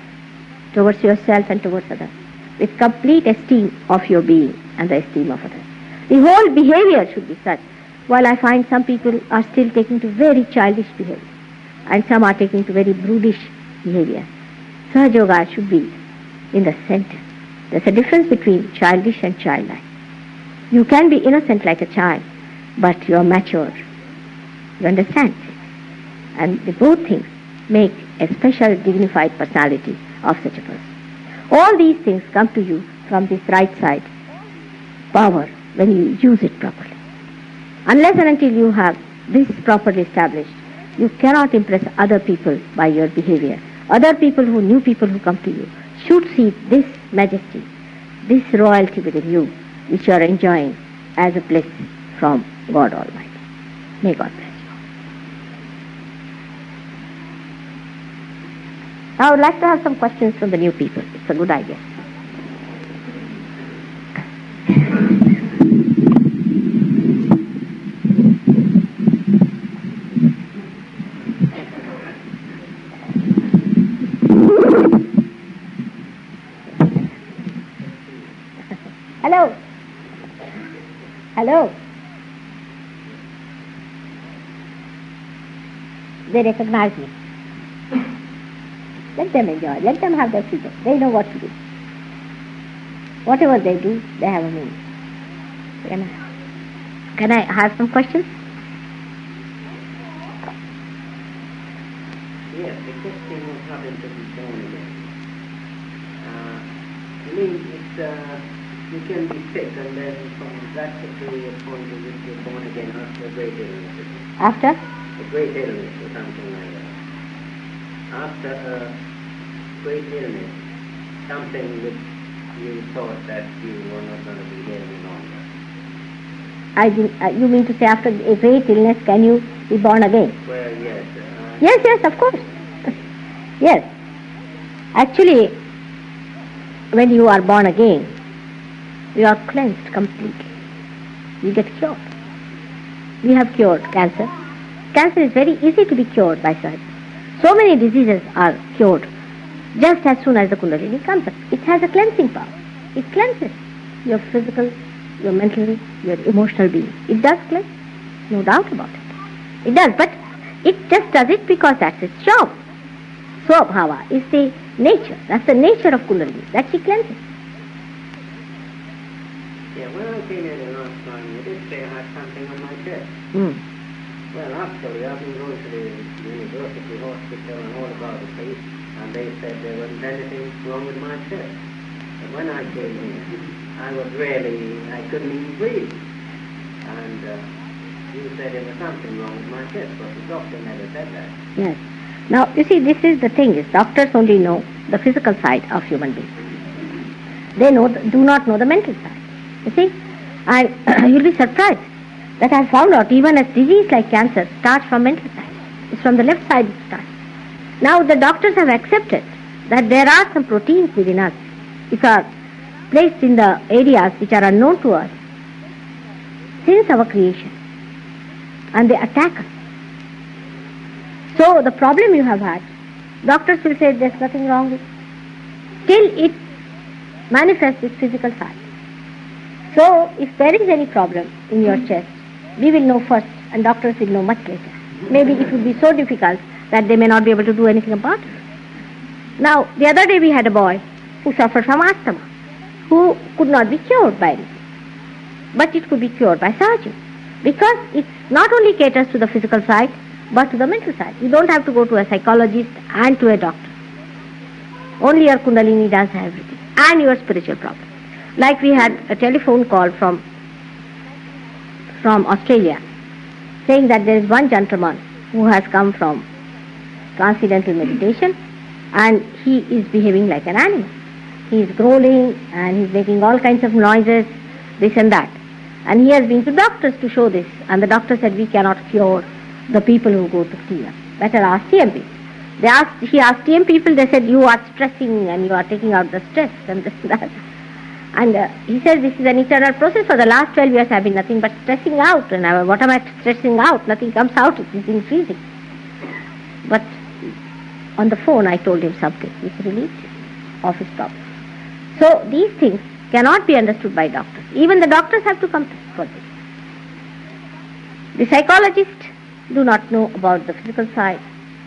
towards yourself and towards others, with complete esteem of your being and the esteem of others. The whole behavior should be such while I find some people are still taking to very childish behavior, and some are taking to very brutish behavior. Sahaja Yoga should be in the center. There's a difference between childish and childlike. You can be innocent like a child, but you are mature. You understand? And the both things make a special dignified personality of such a person. All these things come to you from this right side power when you use it properly. Unless and until you have this properly established, you cannot impress other people by your behavior. Other people new people who come to you should see this majesty, this royalty within you, which you are enjoying as a bliss from God Almighty. May God bless you. Now I would like to have some questions from the new people. It's a good idea. Hello. Hello. They recognize me. Let them enjoy. Let them have their freedom. They know what to do. Whatever they do, they have a meaning. Can I have some questions? Yes, the question was having to be born again. I mean, you can be sick and then from that particular point of view you're born again after a great illness. After? A great illness or something like that. After a great illness, something which you thought that you were not going to be here any longer. You mean to say after a great illness can you be born again? Well, yes. Yes, of course. Yes. Actually, when you are born again, you are cleansed completely. You get cured. We have cured cancer. Cancer is very easy to be cured by surgery. So many diseases are cured just as soon as the Kundalini comes up. It has a cleansing power. It cleanses your physical, your mental, your emotional being. It does cleanse, no doubt about it. It does, but it just does it because that's its job. Swabhava is the nature. That's the nature of Kundalini, that she cleanses. Yeah, when I came here the last time, you did say I had something on my chest. Well, actually, I've been going to the university hospital and all about the case, and they said there wasn't anything wrong with my chest. But when I came here, I couldn't even breathe. And you said there was something wrong with my chest, but the doctor never said that. Yes. Now, you see, this is the thing, is doctors only know the physical side of human beings. They do not know the mental side. You see? And you'll be surprised that I found out even a disease like cancer starts from mental side. It's from the left side it starts. Now the doctors have accepted that there are some proteins within us which are placed in the areas which are unknown to us since our creation, and they attack us. So the problem you have had, doctors will say there's nothing wrong with it, till it manifests its physical side. So if there is any problem in your chest, we will know first and doctors will know much later. Maybe it would be so difficult that they may not be able to do anything about it. Now, the other day we had a boy who suffered from asthma, who could not be cured by anything, but it could be cured by surgery, because it not only caters to the physical side, but to the mental side. You don't have to go to a psychologist and to a doctor. Only your Kundalini does everything, and your spiritual problem. Like we had a telephone call from Australia, saying that there is one gentleman who has come from transcendental meditation, and he is behaving like an animal. He is growling and he is making all kinds of noises, this and that. And he has been to doctors to show this, and the doctor said we cannot cure the people who go to TM. Better ask TM people. He asked TM people, they said you are stressing and you are taking out the stress and this and that. And he says this is an eternal process. For the last 12 years I have been nothing but stressing out. And what am I stressing out? Nothing comes out. It is increasing. But on the phone I told him something which relieved him of his problem. So these things cannot be understood by doctors. Even the doctors have to come for this. The psychologists do not know about the physical side,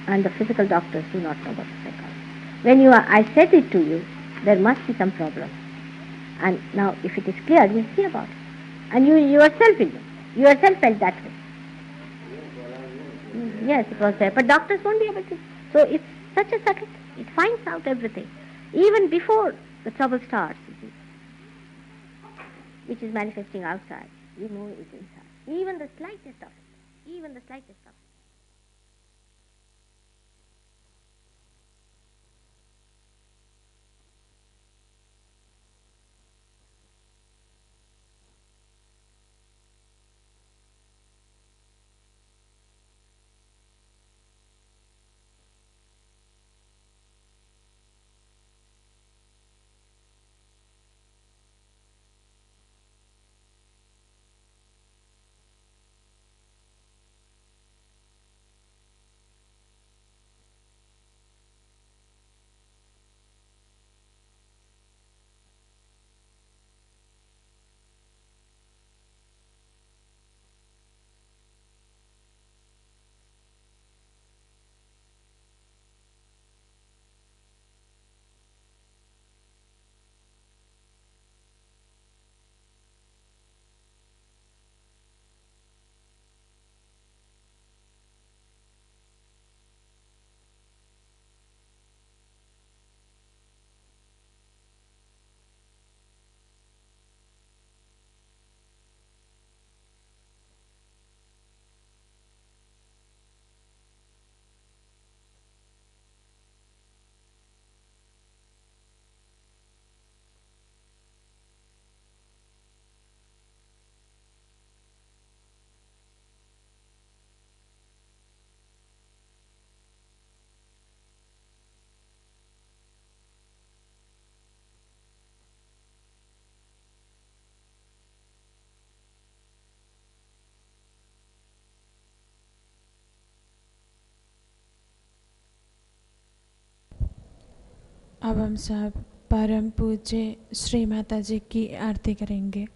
and the physical doctors do not know about the psychology. I said it to you, there must be some problem. And now if it is clear, we'll see about it. And you yourself will know. You yourself felt that way. Yes, it was there. But doctors won't be able to. So it's such a subtle, it finds out everything. Even before the trouble starts, you see, which is manifesting outside, you know it inside. Even the slightest of it. Even the slightest of it. अब हम सब परम पूज्य श्री माता जी की आरती करेंगे।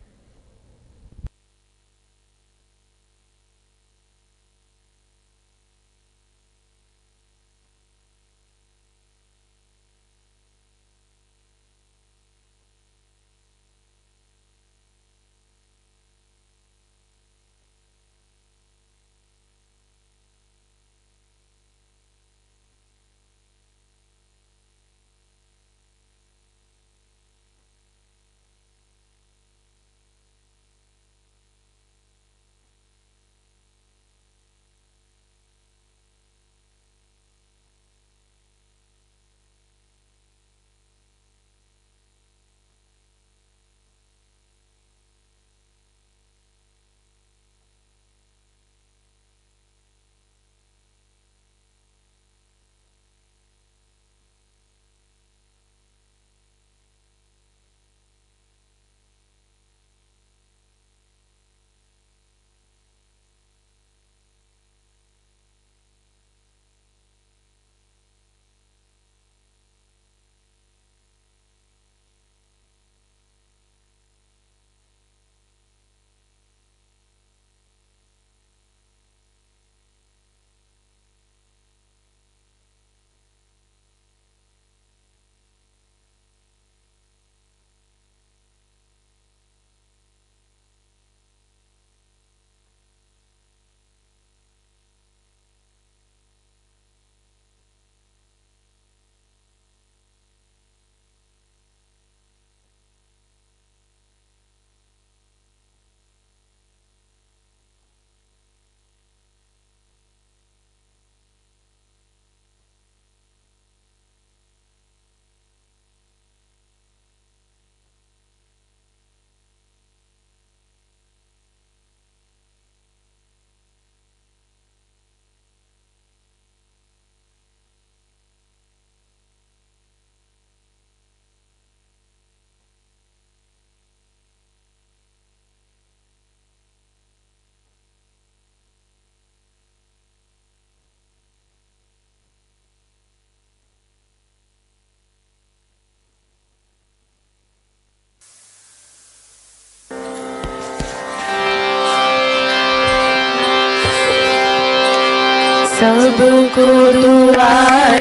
सबको दुआ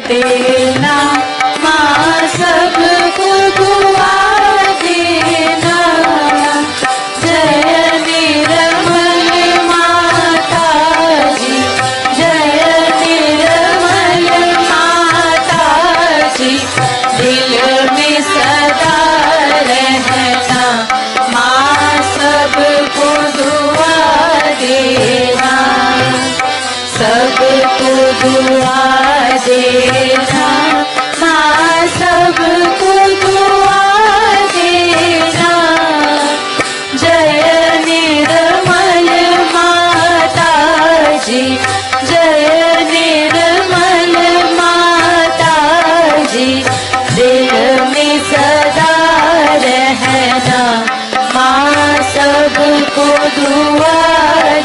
देना माँ, सबको दुआ देना। जय निर्मल माता जी, जय निर्मल माता जी, दिल में सदा रहना माँ, सबको दुआ देना, सबको दुआ देना माँ, सबको दुआ देना। जय निर्मल माता जी, जय निर्मल माता जी, दिल में सदा रहना माँ, सबको दुआ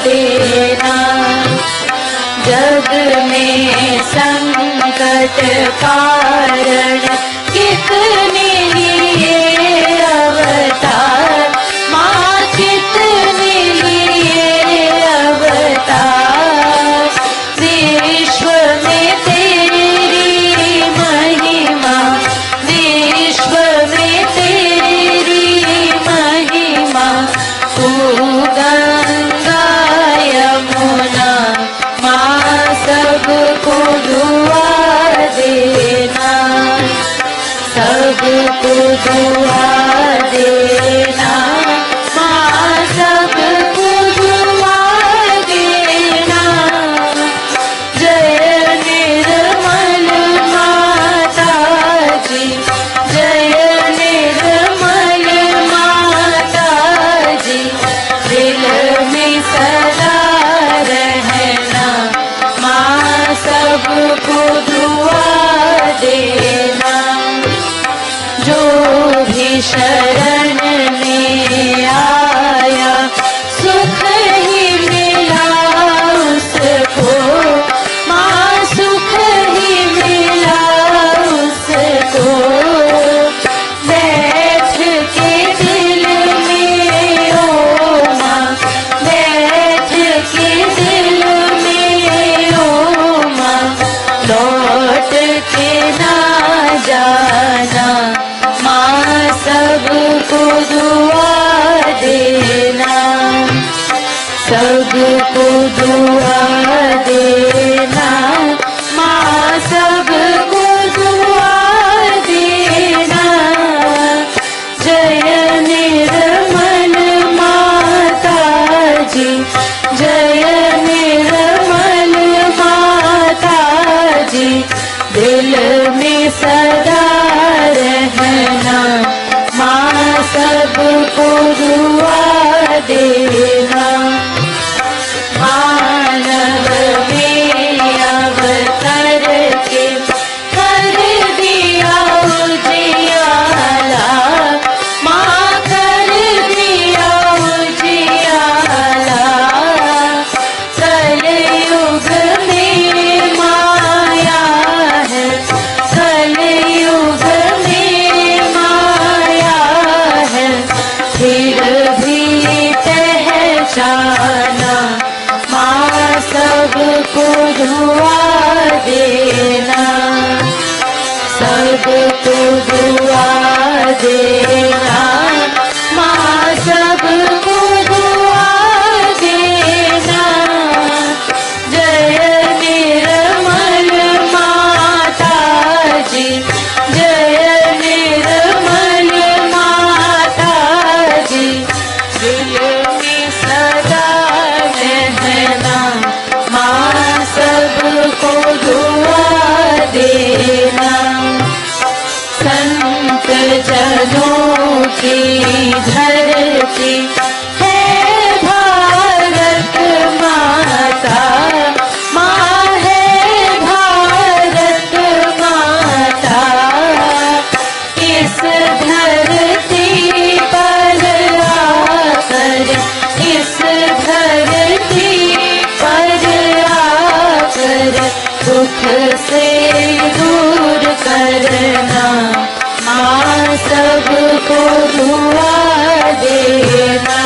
देना। जग में संकट कारण कितने लिए अवतार माँ, कितने लिए अवतार। विश्व में तेरी महिमा, विश्व में तेरी महिमा। तू गंगा यमुना माँ, सबको दुआ देना, सबको दुआ देना माँ, सबको दुआ देना। जय निर्मल माता जी, जय निर्मल माता जी, दिल में सदा रहना माँ, सबको दुआ देना। जो भी शरण में आया सुख ही मिला उसको माँ, सुख ही मिला उसको। बैठ के दिल में ओ माँ, बैठ के दिल में ओ माँ, लौट के ना जाना माँ, सबको दुआ देना, सबको दुआ देना माँ, सबको दुआ देना। जय निर्मल माता जी, जय निर्मल माता जी, दिल में सदा रहना माँ, सबको दुआ देना। मानव में अवतर के कर दिया उजियाला माँ, कर दिया उजियाला। कलयुग में माया है, कलयुग में माया है, फिर भी पहचाना माँ, सबको दुआ देना, सबको दुआ देना माँ, सबको दुआ देना। जय निर्मल माता जी, जय निर्मल माता जी, दिल में सदा रहना माँ, सबको दुआ देना। संत जनों की धरती है भारत माता माँ, है भारत माता। इस धरती पर आकर, इस धरती पर आकर दुख से दूर करना माँ, सबको दुआ देना,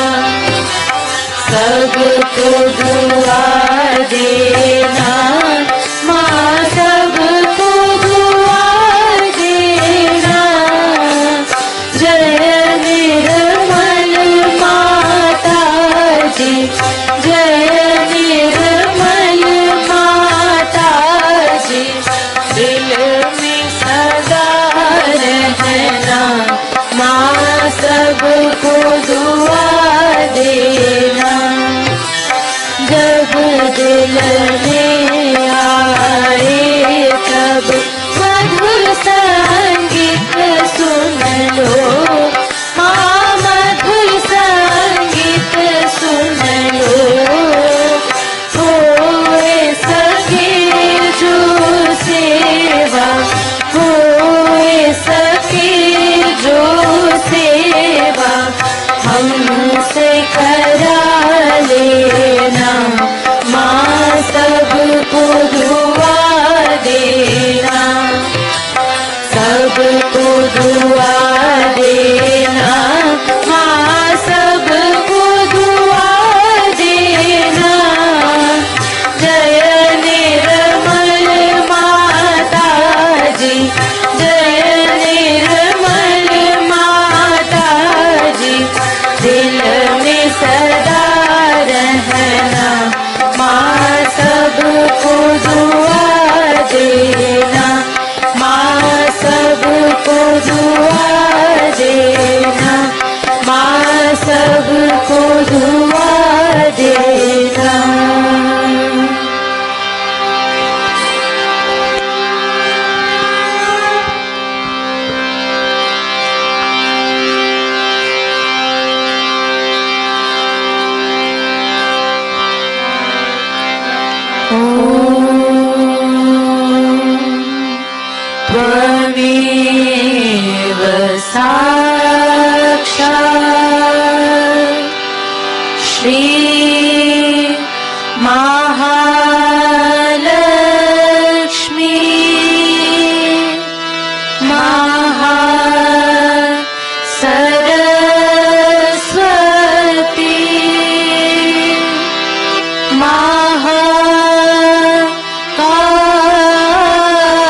सबको दुआ देना जी जय निर्मल माता जी दिल में सदा रहना माँ सबको दुआ देना जब दिल में आए तब मधुर संगीत सुन लो हाँ मधुर संगीत सुन लो होए सके जो सेवा होए सके जो सेवा हमसे करा लेना माँ सबको दुआ देना सबको दुआ देना माँ सबको दुआ देना जय निर्मल माता जी जय निर्मल माता जी दिल में सदा रहना माँ सबको दुआ देना माँ सबको दुआ देना माँ सबको दुआ देना त्वमेव साक्षात् श्री महालक्ष्मी महासरस्वती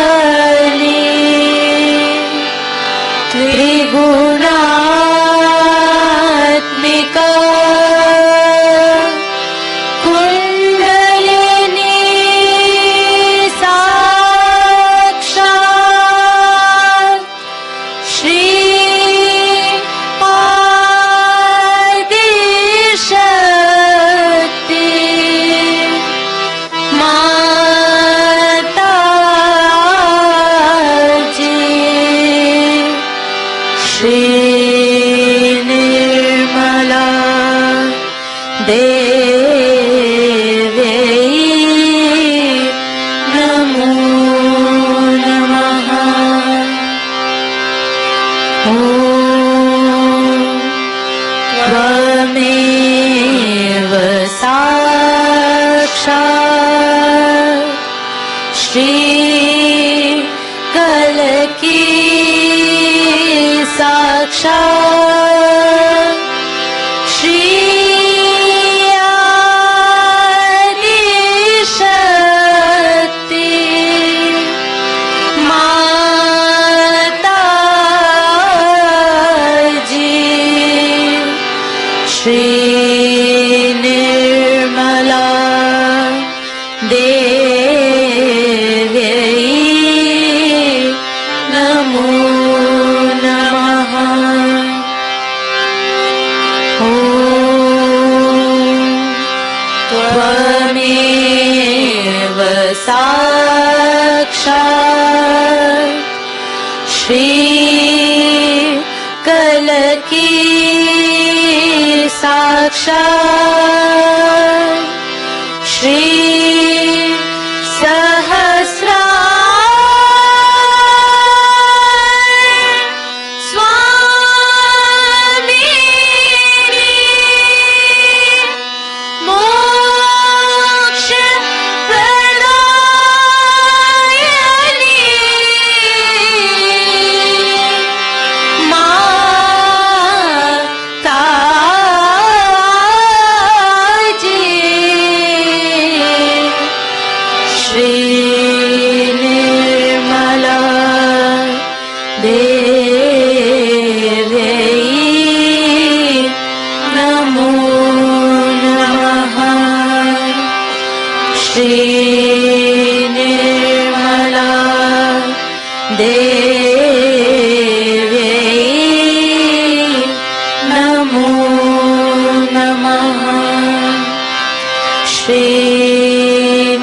महाकाली त्रिगुणात्मिका कुंडलिनी साक्षात् श्री आदिशक्ति माता जी श्री निर्मला देवी नमो नमः ॐ त्वमेव साक्षात् श्री कलकी साक्षात् श्री आदिशक्ति माता जी श्री निर्मला देवी नमो नमः ॐ त्वमेव साक्षात् श्री कलकी साक्षात् श्री सहस्रा स्वामी मोक्ष प्रदायिनी माता जी श्री निर्मला देवी नमो नमः। श्री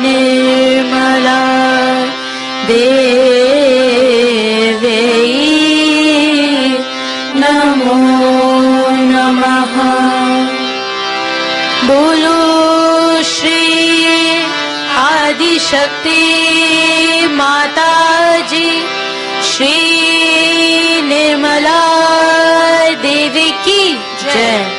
निर्मला देवी नमो नमः। बोलो श्री आदि शक्ति माता जी श्री निर्मला देवी की जय।